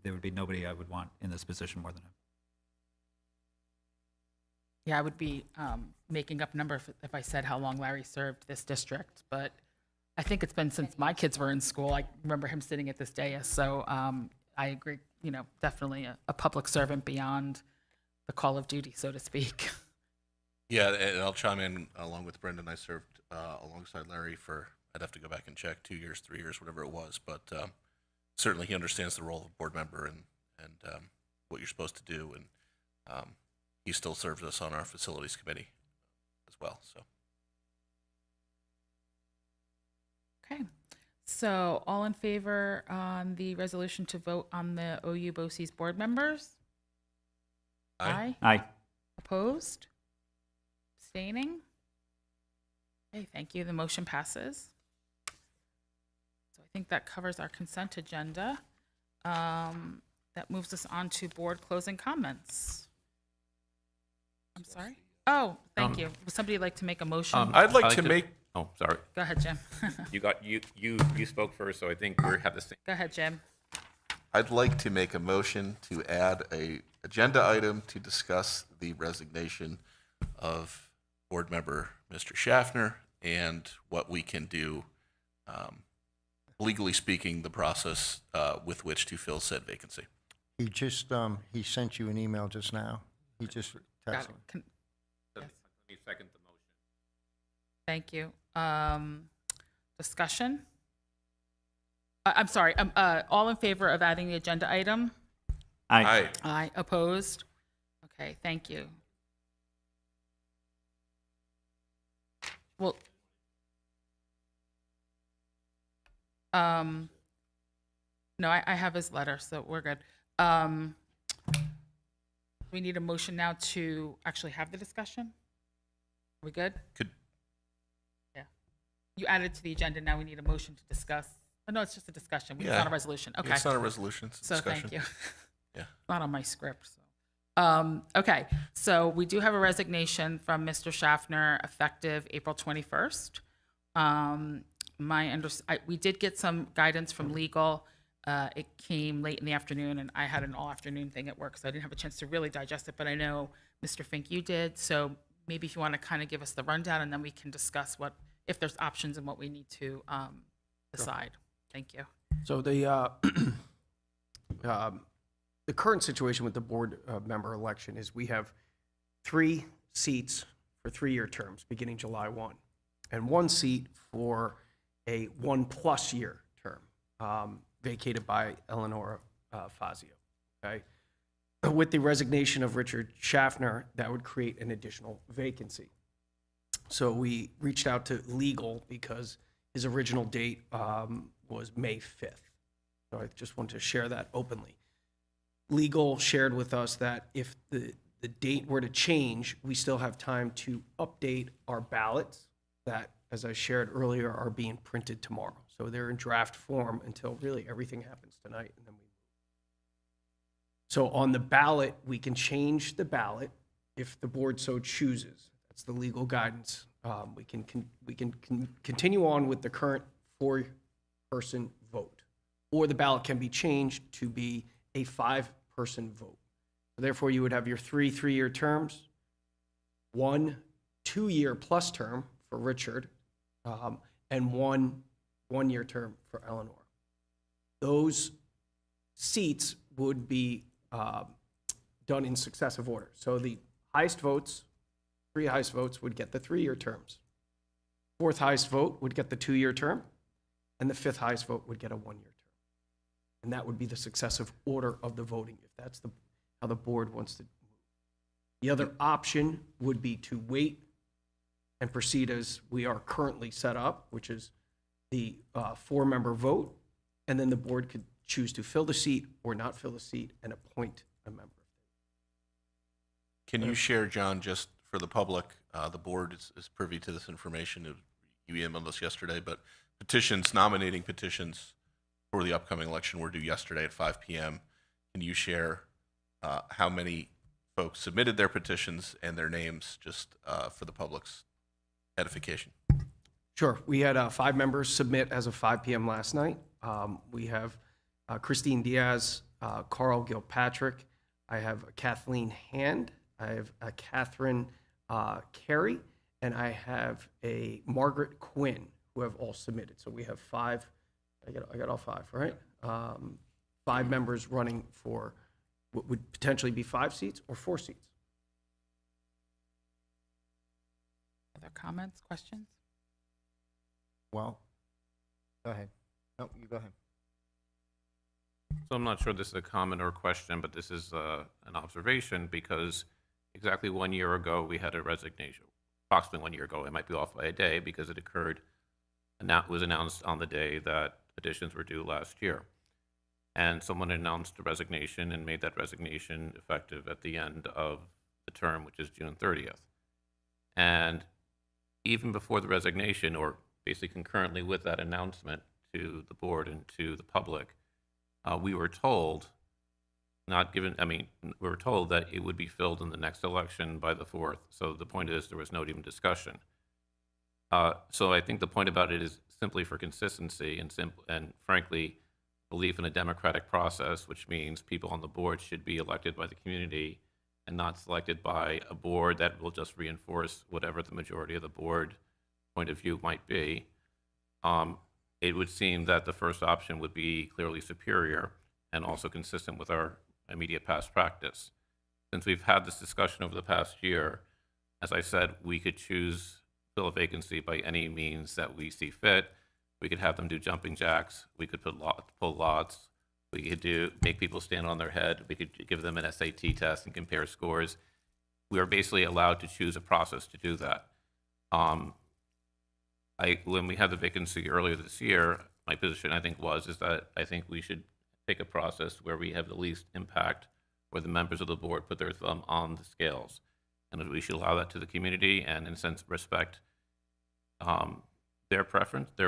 there would be nobody I would want in this position more than him. Yeah, I would be making up a number if I said how long Larry served this district, but I think it's been since my kids were in school. I remember him sitting at this dais, so I agree, definitely a public servant beyond the call of duty, so to speak. Yeah, and I'll chime in along with Brendan. I served alongside Larry for, I'd have to go back and check, 2 years, 3 years, whatever it was. But certainly he understands the role of a board member and what you're supposed to do. And he still serves us on our facilities committee as well. So. Okay, so all in favor on the resolution to vote on the OU BOCES board members? Aye. Aye. Opposed? Abstaining? Okay, thank you. The motion passes. So I think that covers our consent agenda. That moves us on to board closing comments. I'm sorry? Oh, thank you. Would somebody like to make a motion? I'd like to make. Oh, sorry. Go ahead, Jim. You spoke first, so I think we have the same. Go ahead, Jim. I'd like to make a motion to add a agenda item to discuss the resignation of board member Mr. Schaffner and what we can do, legally speaking, the process with which to fill said vacancy. He just, he sent you an email just now. He just Got texted. it. Let me second the motion. Thank you. Discussion? I'm sorry, all in favor of adding the agenda item? Aye. Aye. Opposed? Okay, thank you. Well, no, I have his letter, so we're good. We need a motion now to actually have the discussion? Are we good? Could Yeah. You added to the agenda, now we need a motion to discuss. Oh, no, it's just a discussion. It's Yeah. not a resolution. Okay. It's not a resolution. It's a So discussion. thank you. Yeah. Not on my script. So. Okay, so we do have a resignation from Mr. Schaffner effective April 21st. We did get some guidance from legal. It came late in the afternoon, and I had an all-afternoon thing at work, so I didn't have a chance to really digest it, but I know, Mr. Fink, you did. So maybe if you want to kind of give us the rundown, and then we can discuss if there's options and what we need to decide. Thank you. So the current situation with the board member election is we have 3 seats for 3-year terms beginning July 1, and 1 seat for a 1+ year term, vacated by Eleanor Fazio. Okay, with the resignation of Richard Schaffner, that would create an additional vacancy. So we reached out to legal because his original date was May 5th. So I just wanted to share that openly. Legal shared with us that if the date were to change, we still have time to update our ballots that, as I shared earlier, are being printed tomorrow. So they're in draft form until really everything happens tonight. And then so on the ballot, we can change the ballot if the board so chooses. That's the legal guidance. We can continue on with the current 4-person vote, or the ballot can be changed to be a 5-person vote. Therefore, you would have your 3 3-year terms, 1 2-year plus term for Richard, and 1 1-year term for Eleanor. Those seats would be done in successive order. So the highest votes, 3 highest votes, would get the 3-year terms. 4th highest vote would get the 2-year term, and the 5th highest vote would get a 1-year term. And that would be the successive order of the voting, if that's how the board wants to move. The other option would be to wait and proceed as we are currently set up, which is the 4-member vote, and then the board could choose to fill the seat or not fill the seat and appoint a member. Can you share, John, just for the public, the board is privy to this information. You emailed us yesterday, but petitions, nominating petitions for the upcoming election were due yesterday at 5 p.m. Can you share how many folks submitted their petitions and their names, just for the public's edification? Sure. We had 5 members submit as of 5 p.m. last night. We have Christine Diaz, Carl Gilpatrick. I have Kathleen Hand. I have Catherine Carey, and I have a Margaret Quinn, who have all submitted. So we have 5. I got all 5, right? 5 members running for what would potentially be 5 seats or 4 seats. Other comments, questions? Well, go ahead. No, you go ahead. So I'm not sure this is a comment or a question, but this is an observation, because exactly 1 year ago we had a resignation. Approximately 1 year ago, it might be off by a day because it occurred, and that was announced on the day that petitions were due last year. And someone announced a resignation and made that resignation effective at the end of the term, which is June 30th. And even before the resignation, or basically concurrently with that announcement to the board and to the public, we were told, we were told that it would be filled in the next election by the 4th. So the point is, there was no even discussion. So I think the point about it is simply for consistency and frankly, belief in a democratic process, which means people on the board should be elected by the community and not selected by a board that will just reinforce whatever the majority of the board point of view might be. It would seem that the first option would be clearly superior and also consistent with our immediate past practice. Since we've had this discussion over the past year, as I said, we could choose fill a vacancy by any means that we see fit. We could have them do jumping jacks. We could pull lots. We could make people stand on their head. We could give them an SAT test and compare scores. We are basically allowed to choose a process to do that. When we had the vacancy earlier this year, my position, I think, is that I think we should take a process where we have the least impact, where the members of the board put their thumb on the scales. And we should allow that to the community and, in a sense, respect their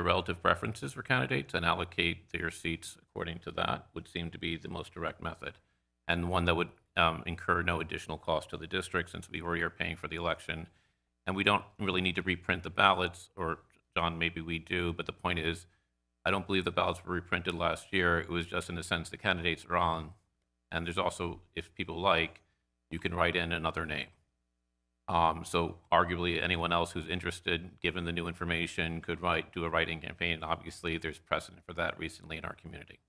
relative preferences for candidates and allocate their seats according to that would seem to be the most direct method, and one that would incur no additional cost to the district, since we already are paying for the election. And we don't really need to reprint the ballots, or John, maybe we do, but the point is, I don't believe the ballots were reprinted last year. It was just in the sense the candidates are on, and there's also, if people like, you can write in another name. So arguably anyone else who's interested, given the new information, could do a write-in campaign. Obviously, there's precedent for that recently in our community.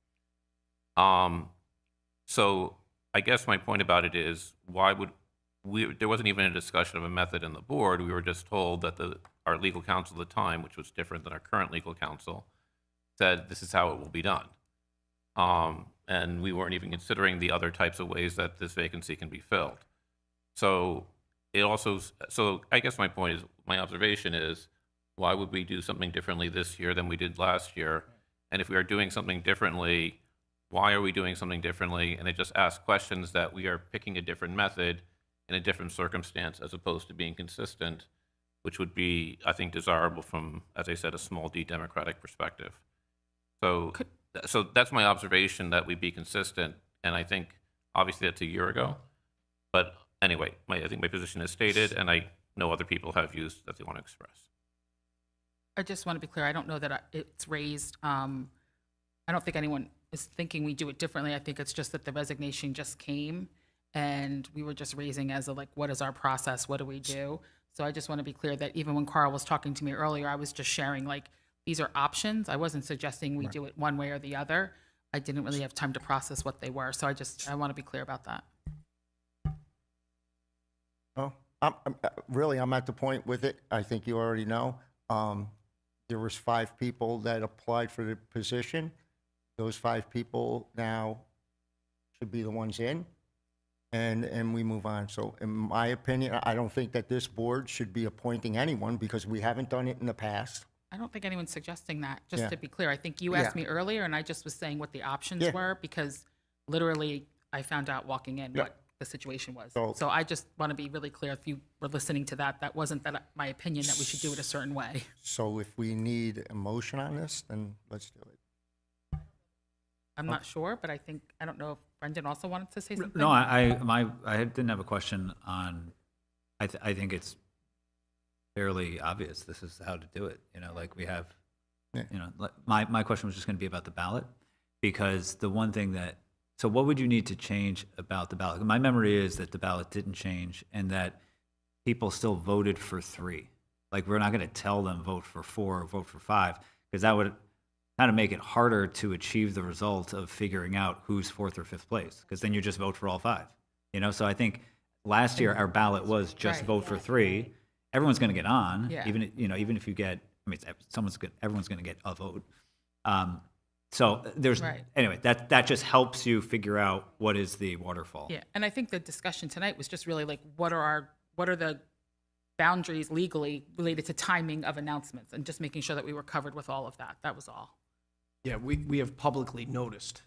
So I guess my point about it is, there wasn't even a discussion of a method in the board. We were just told that our legal counsel at the time, which was different than our current legal counsel, said this is how it will be done. and we weren't even considering the other types of ways that this vacancy can be filled. So it also, so I guess my point is, my observation is, why would we do something differently this year than we did last year? And if we are doing something differently, why are we doing something differently? And it just asks questions that we are picking a different method in a different circumstance as opposed to being consistent, which would be, I think, desirable from, as I said, a small d democratic perspective. So, so that's my observation, that we be consistent. And I think, obviously, that's a year ago. But anyway, I think my position is stated, and I know other people have views that they want to express. I just want to be clear. I don't know that it's raised. I don't think anyone is thinking we do it differently. I think it's just that the resignation just came, and we were just raising as a, like, what is our process? What do we do? So I just want to be clear that even when Carl was talking to me earlier, I was just sharing, like, these are options. I wasn't suggesting we do it one way or the other. I didn't really have time to process what they were. So I want to be clear about that. Oh, I'm at the point with it. I think you already know. There was 5 people that applied for the position. Those 5 people now should be the ones in, and we move on. So in my opinion, I don't think that this board should be appointing anyone because we haven't done it in the past. I don't think anyone's suggesting that, just Yeah. to be clear. I think you asked me earlier, and I just was saying what the options Yeah. were, because literally I found out walking in Yeah. what the situation was. So- So I just want to be really clear, if you were listening to that, that wasn't my opinion that we should do it a certain way. So if we need a motion on this, then let's do it. I'm not sure, but I don't know if Brendan also wanted to say something? No, I didn't have a question on, I think it's fairly obvious this is how to do it. You know, like we have, Yeah. you know, my question was just going to be about the ballot, because the one thing that, so what would you need to change about the ballot? My memory is that the ballot didn't change and that people still voted for 3. Like, we're not going to tell them vote for 4 or vote for 5, because that would kind of make it harder to achieve the result of figuring out who's 4th or 5th place, because then you just vote for all 5. You know, so I think last year our ballot was just Right. vote for 3. Everyone's going to get on, Yeah. even, you know, even if you get, I mean, everyone's going to get a vote. So there's, Right. anyway, that just helps you figure out what is the waterfall. Yeah, and I think the discussion tonight was just really like, what are the boundaries legally related to timing of announcements, and just making sure that we were covered with all of that. That was all. Yeah, we have publicly noticed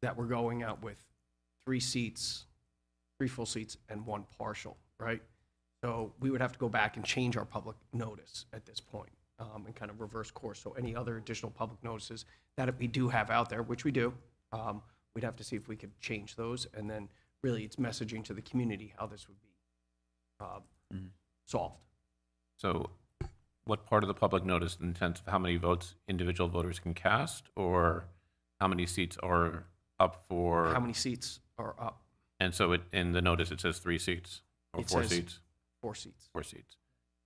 that we're going out with 3 seats, 3 full seats, and 1 partial, right? So we would have to go back and change our public notice at this point, and kind of reverse course. So any other additional public notices that we do have out there, which we do, we'd have to see if we could change those. And then really it's messaging to the community how this would be solved. So what part of the public notice in terms of how many votes individual voters can cast, or how many seats are up for? How many seats are up? And so in the notice, it says 3 seats or It 4 says seats? 4 seats. 4 seats.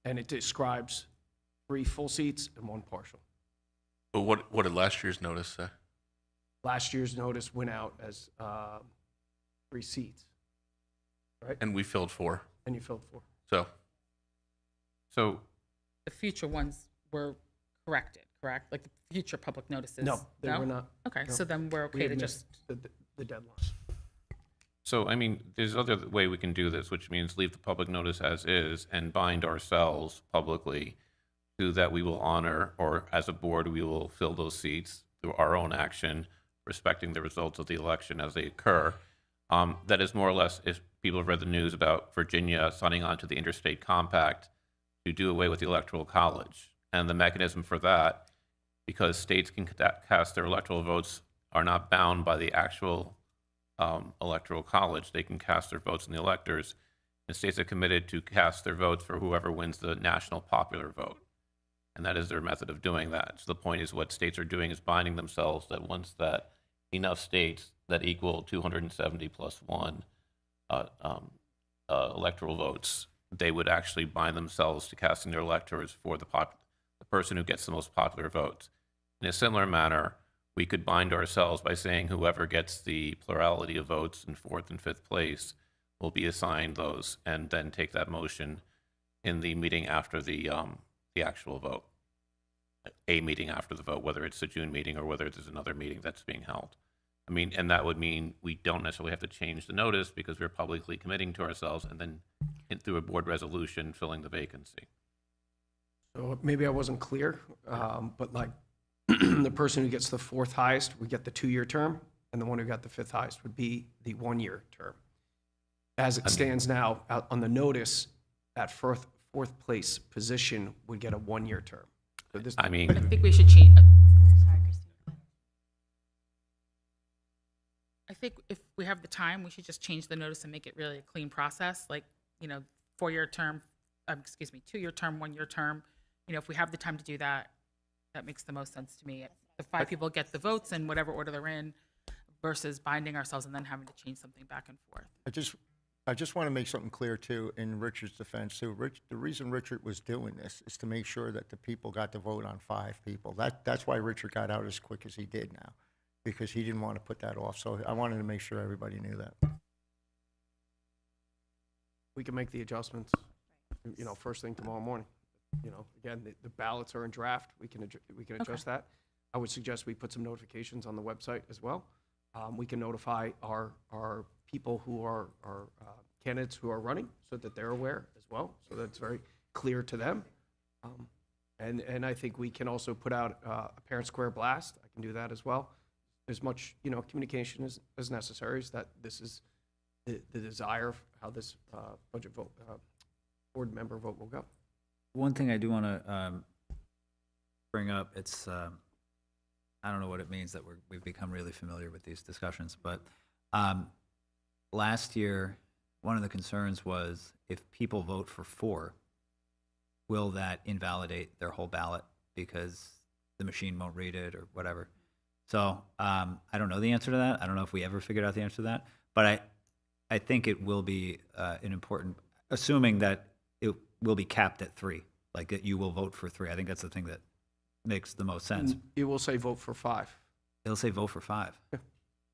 And it describes 3 full seats and 1 partial. But what did last year's notice say? Last year's notice went out as 3 seats, right? And we filled 4. And you filled 4. So The future ones were corrected, correct? Like the future public notices? No, they were not. Okay, No. so then we're We okay to had just, missed the deadline. So, I mean, there's other way we can do this, which means leave the public notice as is and bind ourselves publicly to that we will honor, or as a board, we will fill those seats through our own action, respecting the results of the election as they occur. That is more or less, if people have read the news about Virginia signing on to the Interstate Compact to do away with the Electoral College. And the mechanism for that, because states can cast their electoral votes, are not bound by the actual Electoral College. They can cast their votes in the electors, and states are committed to cast their votes for whoever wins the national popular vote. And that is their method of doing that. So the point is, what states are doing is binding themselves that once that enough states that equal 270 plus 1 electoral votes, they would actually bind themselves to casting their electors for the person who gets the most popular votes. In a similar manner, we could bind ourselves by saying whoever gets the plurality of votes in 4th and 5th place will be assigned those, and then take that motion in the meeting after the actual vote. A meeting after the vote, whether it's a June meeting or whether there's another meeting that's being held. I mean, and that would mean we don't necessarily have to change the notice because we're publicly committing to ourselves and then through a board resolution filling the vacancy. So maybe I wasn't clear, but like the person who gets the 4th highest would get the 2-year term, and the one who got the 5th highest would be the 1-year term. As it stands now, out on the notice, that fourth place position would get a 1-year term. So this, I mean, But I think we should change. Sorry, Christine. I think if we have the time, we should just change the notice and make it really a clean process, like, 4-year term, 2-year term, 1-year term. If we have the time to do that, that makes the most sense to me. The 5 people get the votes in whatever order they're in versus binding ourselves and then having to change something back and forth. I just want to make something clear too, in Richard's defense too. The reason Richard was doing this is to make sure that the people got to vote on 5 people. That's why Richard got out as quick as he did now, because he didn't want to put that off. So I wanted to make sure everybody knew that. we can make the adjustments, first thing tomorrow morning. Again, the ballots are in draft. We can adjust that. I would suggest we put some notifications on the website as well. We can notify our people who are candidates who are running so that they're aware as well, so that's very clear to them. And I think we can also put out a Parent Square blast. I can do that as well. As much communication as necessary, is that this is the desire of how this budget vote, board member vote will go. One thing I do want to bring up, it's, I don't know what it means that we've become really familiar with these discussions, but last year, one of the concerns was if people vote for 4, will that invalidate their whole ballot because the machine won't read it or whatever? So I don't know the answer to that. I don't know if we ever figured out the answer to that, but I think it will be an important, assuming that it will be capped at 3, like that you will vote for 3. I think that's the thing that makes the most sense. It will say vote for 5. It'll say vote for 5.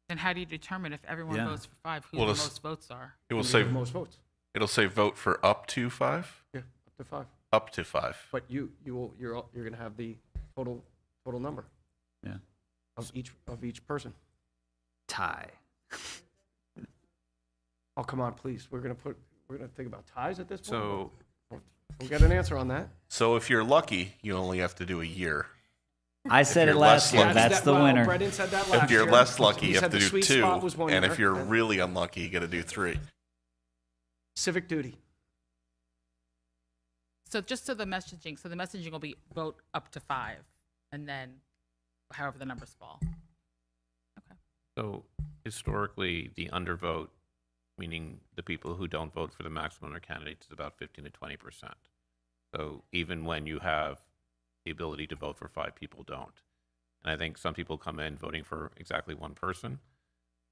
And how do you determine if everyone Yeah. votes for 5, who Well, the it's- most votes are? It will Who say gets the most votes. it'll say vote for up to 5. Yeah, up to 5. Up to 5. But you're going to have the total number. Yeah. Of each person. Tie. Oh, come on, please. We're gonna think about ties at this point. so We'll get an answer on that. So if you're lucky, you only have to do a year. I said it you're last less year. lucky- That's the winner. Brendan said that last If you're year. less lucky, He you have said to the do sweet 2. spot was 1 And year. if you're really unlucky, you got to do 3. Civic duty. So just so the messaging will be vote up to 5, and then however the numbers fall. So historically, the undervote, meaning the people who don't vote for the maximum number of candidates, is about 15 to 20%. So even when you have the ability to vote for 5, people don't. And I think some people come in voting for exactly 1 person.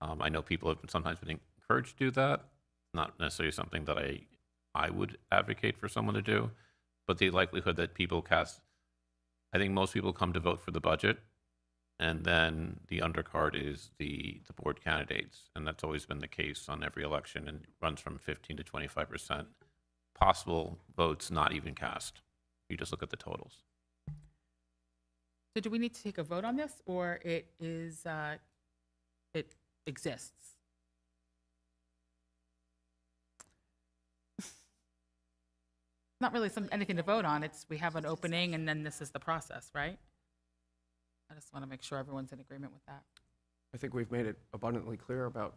I know people have sometimes been encouraged to do that. Not necessarily something that I would advocate for someone to do, but the likelihood that people cast, I think most people come to vote for the budget, and then the undercard is the board candidates, and that's always been the case on every election, and runs from 15 to 25% possible votes not even cast. You just look at the totals. So do we need to take a vote on this, or it exists? Not really anything to vote on. We have an opening, and then this is the process, right? I just want to make sure everyone's in agreement with that. I think we've made it abundantly clear about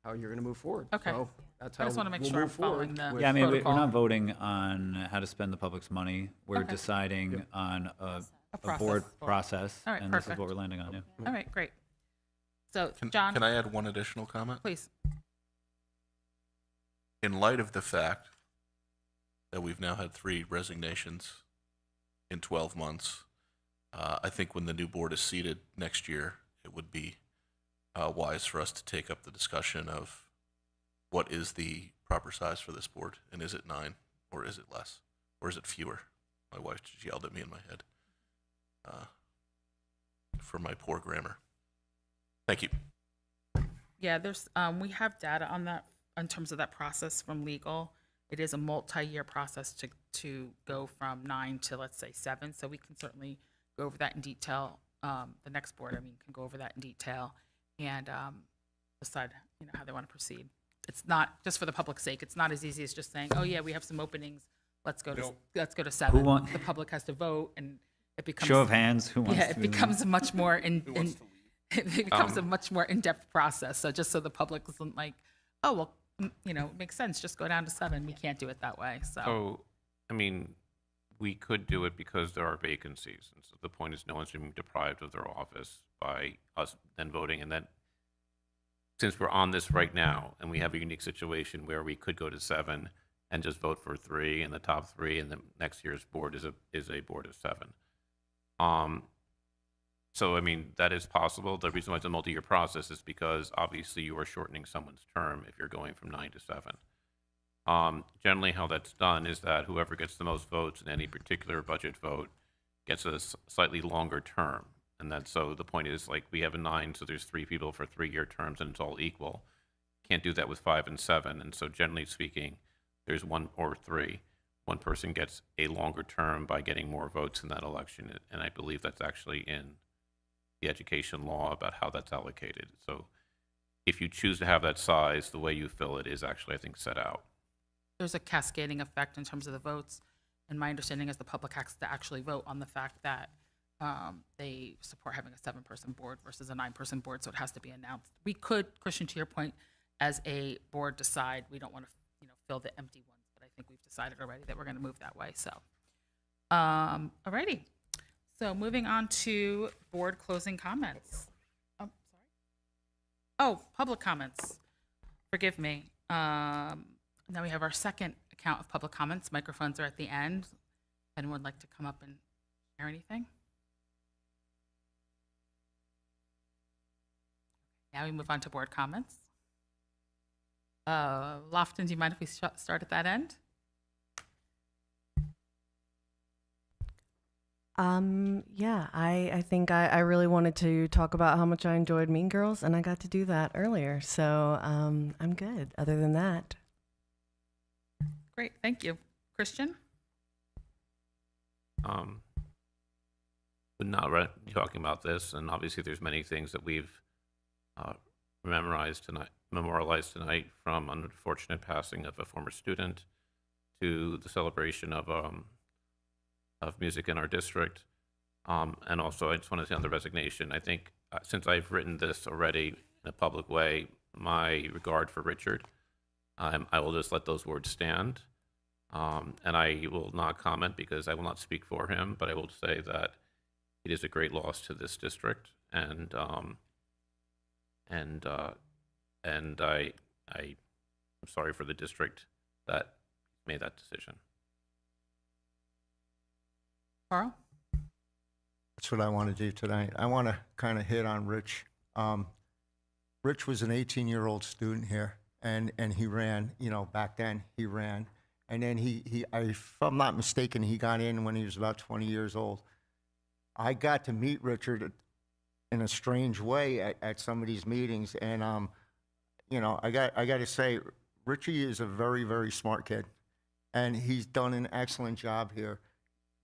how you're going to move forward. Okay. So that's I how just wanna make we'll sure move I'm following forward the- with- Yeah, I mean, we're protocol. not voting on how to spend the public's money. We're Okay. deciding on a process board for- process, All right, and this is perfect. what we're landing on, yeah. All right, great. So, Can John, I add one additional comment? please. In light of the fact that we've now had 3 resignations in 12 months, I think when the new board is seated next year, it would be wise for us to take up the discussion of what is the proper size for this board, and is it 9, or is it less, or is it fewer? My wife just yelled at me in my head for my poor grammar. Thank you. Yeah, there's, we have data on that in terms of that process from legal. It is a multi-year process to go from 9 to, let's say, 7. So we can certainly go over that in detail. The next board, can go over that in detail. and decide, how they want to proceed. It's not, just for the public's sake, it's not as easy as just saying, oh yeah, we have some openings, let's go to 7. want- The public has to vote, and it becomes. Show of hands, who wants Yeah, to it move? becomes a much more it becomes a much more in-depth process. So just so the public isn't like, oh, well, it makes sense, just go down to 7. We can't do it that way, so. So, I mean, we could do it because there are vacancies. And so the point is no one's being deprived of their office by us then voting. And then since we're on this right now and we have a unique situation where we could go to 7 and just vote for 3 in the top 3, and the next year's board is a board of 7. So, I mean, that is possible. The reason why it's a multi-year process is because obviously you are shortening someone's term if you're going from 9 to 7. Generally, how that's done is that whoever gets the most votes in any particular budget vote gets a slightly longer term. And then, so the point is, like, we have a 9, so there's 3 people for 3-year terms, and it's all equal. Can't do that with 5 and 7. And so, generally speaking, there's 1 or 3. One person gets a longer term by getting more votes in that election. And I believe that's actually in the education law about how that's allocated. So if you choose to have that size, the way you fill it is actually, I think, set out. There's a cascading effect in terms of the votes, and my understanding is the public has to actually vote on the fact that they support having a 7-person board versus a 9-person board, so it has to be announced. We could, Christian, to your point, as a board decide we don't want to, fill the empty ones, but I think we've decided already that we're going to move that way. So, alrighty. So moving on to board closing comments. Oh, sorry. Oh, public comments. Forgive me. Now we have our second account of public comments. Microphones are at the end. Anyone would like to come up and share anything? Now we move on to board comments. Lofton, do you mind if we start at that end? Yeah, I think I really wanted to talk about how much I enjoyed Mean Girls, and I got to do that earlier. So I'm good. Other than that. Great, thank you. Christian? Would not be talking about this, and obviously there's many things that we've memorialized tonight, from unfortunate passing of a former student to the celebration of music in our district. And also, I just want to say on the resignation, I think since I've written this already in a public way, my regard for Richard, I will just let those words stand. And I will not comment because I will not speak for him, but I will say that it is a great loss to this district. And I'm sorry for the district that made that decision. Carl? That's what I want to do tonight. I want to kind of hit on Rich. Rich was an 18-year-old student here, and he ran, back then he ran. And then if I'm not mistaken, he got in when he was about 20 years old. I got to meet Richard in a strange way at some of these meetings. And, I got to say, Richie is a very, very smart kid, and he's done an excellent job here.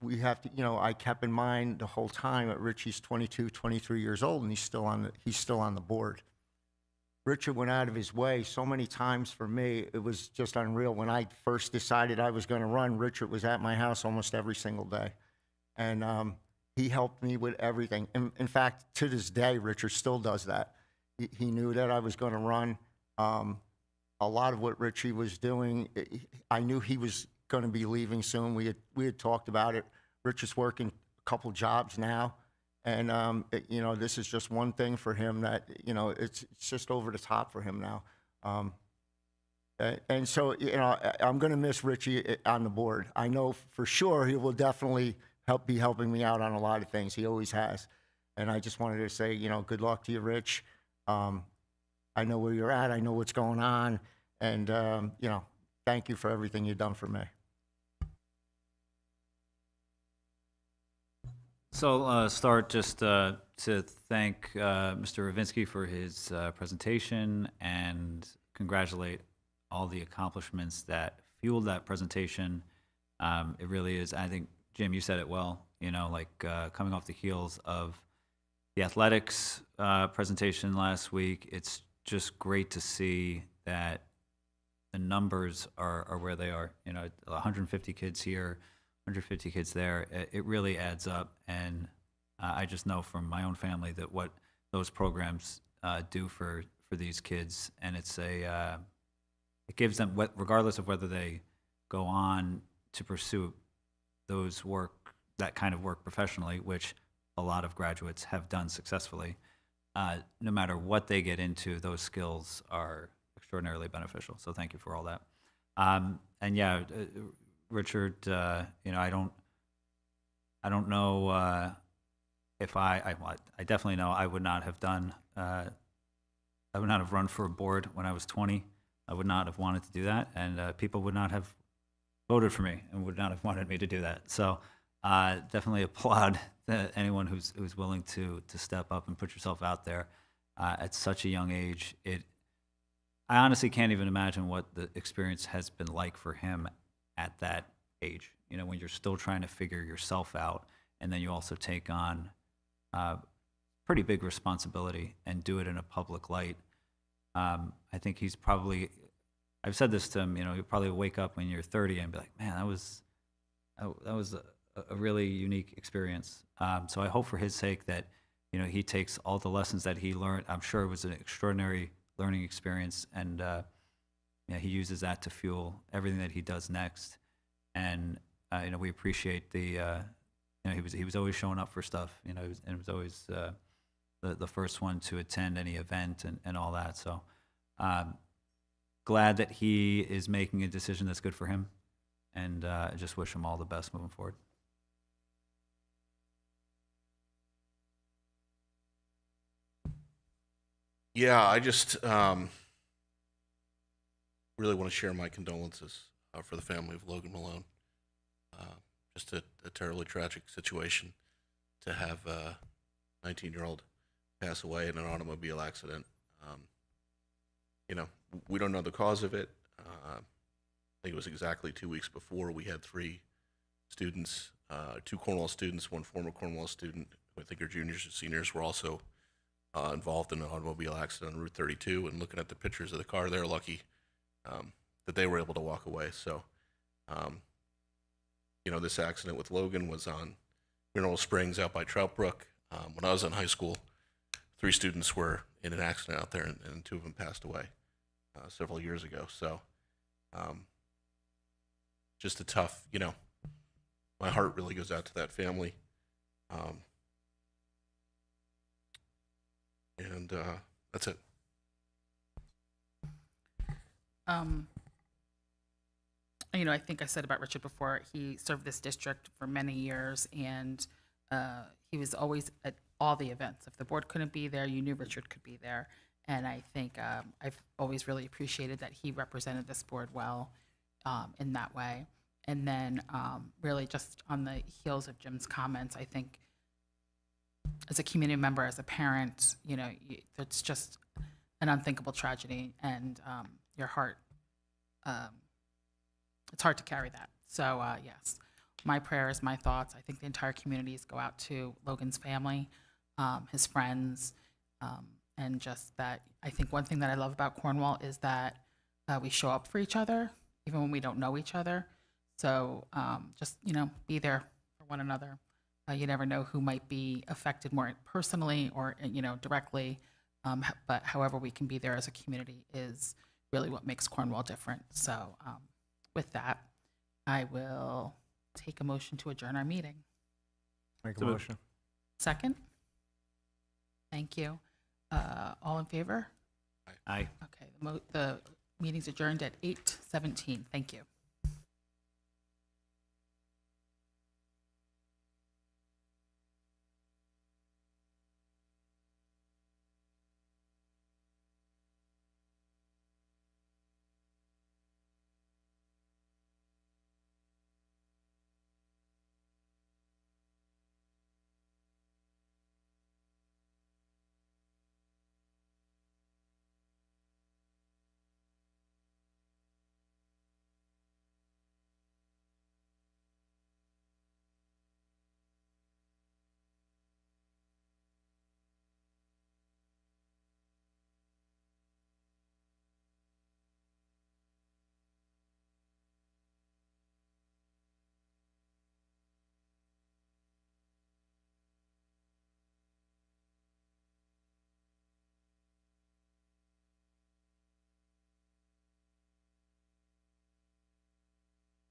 We have to, I kept in mind the whole time that Richie's 22, 23 years old, and he's still on the board. Richard went out of his way so many times for me. It was just unreal. When I first decided I was going to run, Richard was at my house almost every single day. And he helped me with everything. In fact, to this day, Richard still does that. He knew that I was going to run. A lot of what Richie was doing, I knew he was going to be leaving soon. We had talked about it. Richard's working a couple jobs now. And, this is just one thing for him that, it's just over the top for him now. And so, I'm going to miss Richie on the board. I know for sure he will definitely be helping me out on a lot of things. He always has. And I just wanted to say, good luck to you, Rich. I know where you're at. I know what's going on. And, thank you for everything you've done for me. So I'll start just to thank Mr. Ravinsky for his presentation and congratulate all the accomplishments that fueled that presentation. It really is, I think, Jim, you said it well, coming off the heels of the athletics presentation last week. It's just great to see that the numbers are where they are. 150 kids here, 150 kids there. It really adds up, and I just know from my own family that what those programs do for these kids, and it gives them, regardless of whether they go on to pursue that kind of work professionally, which a lot of graduates have done successfully. No matter what they get into, those skills are extraordinarily beneficial. So thank you for all that. And yeah, Richard, I don't know if I definitely know I would not have done. I would not have run for a board when I was 20. I would not have wanted to do that, and people would not have voted for me and would not have wanted me to do that. So definitely applaud anyone who's willing to step up and put yourself out there at such a young age. I honestly can't even imagine what the experience has been like for him at that age. When you're still trying to figure yourself out, and then you also take on pretty big responsibility and do it in a public light. I think he's probably, I've said this to him, he'll probably wake up when you're 30 and be like, man, that was a really unique experience. So I hope for his sake that, he takes all the lessons that he learned. I'm sure it was an extraordinary learning experience, and he uses that to fuel everything that he does next. And we appreciate he was always showing up for stuff. He was always the first one to attend any event and all that. So glad that he is making a decision that's good for him, and I just wish him all the best moving forward. Yeah, I just really want to share my condolences for the family of Logan Malone. Just a terribly tragic situation to have a 19-year-old pass away in an automobile accident. We don't know the cause of it. I think it was exactly 2 weeks before we had 3 students, 2 Cornwall students, 1 former Cornwall student, who I think are juniors and seniors, were also involved in an automobile accident on Route 32. And looking at the pictures of the car, they're lucky that they were able to walk away. So, this accident with Logan was on Mineral Springs out by Trout Brook. When I was in high school, 3 students were in an accident out there, and 2 of them passed away several years ago. So, just a tough, my heart really goes out to that family. And that's it. I think I said about Richard before, he served this district for many years, and he was always at all the events. If the board couldn't be there, you knew Richard could be there. And I think I've always really appreciated that he represented this board well in that way. And then really just on the heels of Jim's comments, I think as a community member, as a parent, it's just an unthinkable tragedy, and your heart, it's hard to carry that. So yes, my prayers, my thoughts, I think the entire communities go out to Logan's family, his friends, and just that. I think one thing that I love about Cornwall is that we show up for each other, even when we don't know each other. So just, be there for one another. You never know who might be affected more personally or, directly. But however we can be there as a community is really what makes Cornwall different. So with that, I will take a motion to adjourn our meeting. Make a motion. Second? Thank you. All in favor? Aye. Okay, the meeting's adjourned at 8:17. Thank you.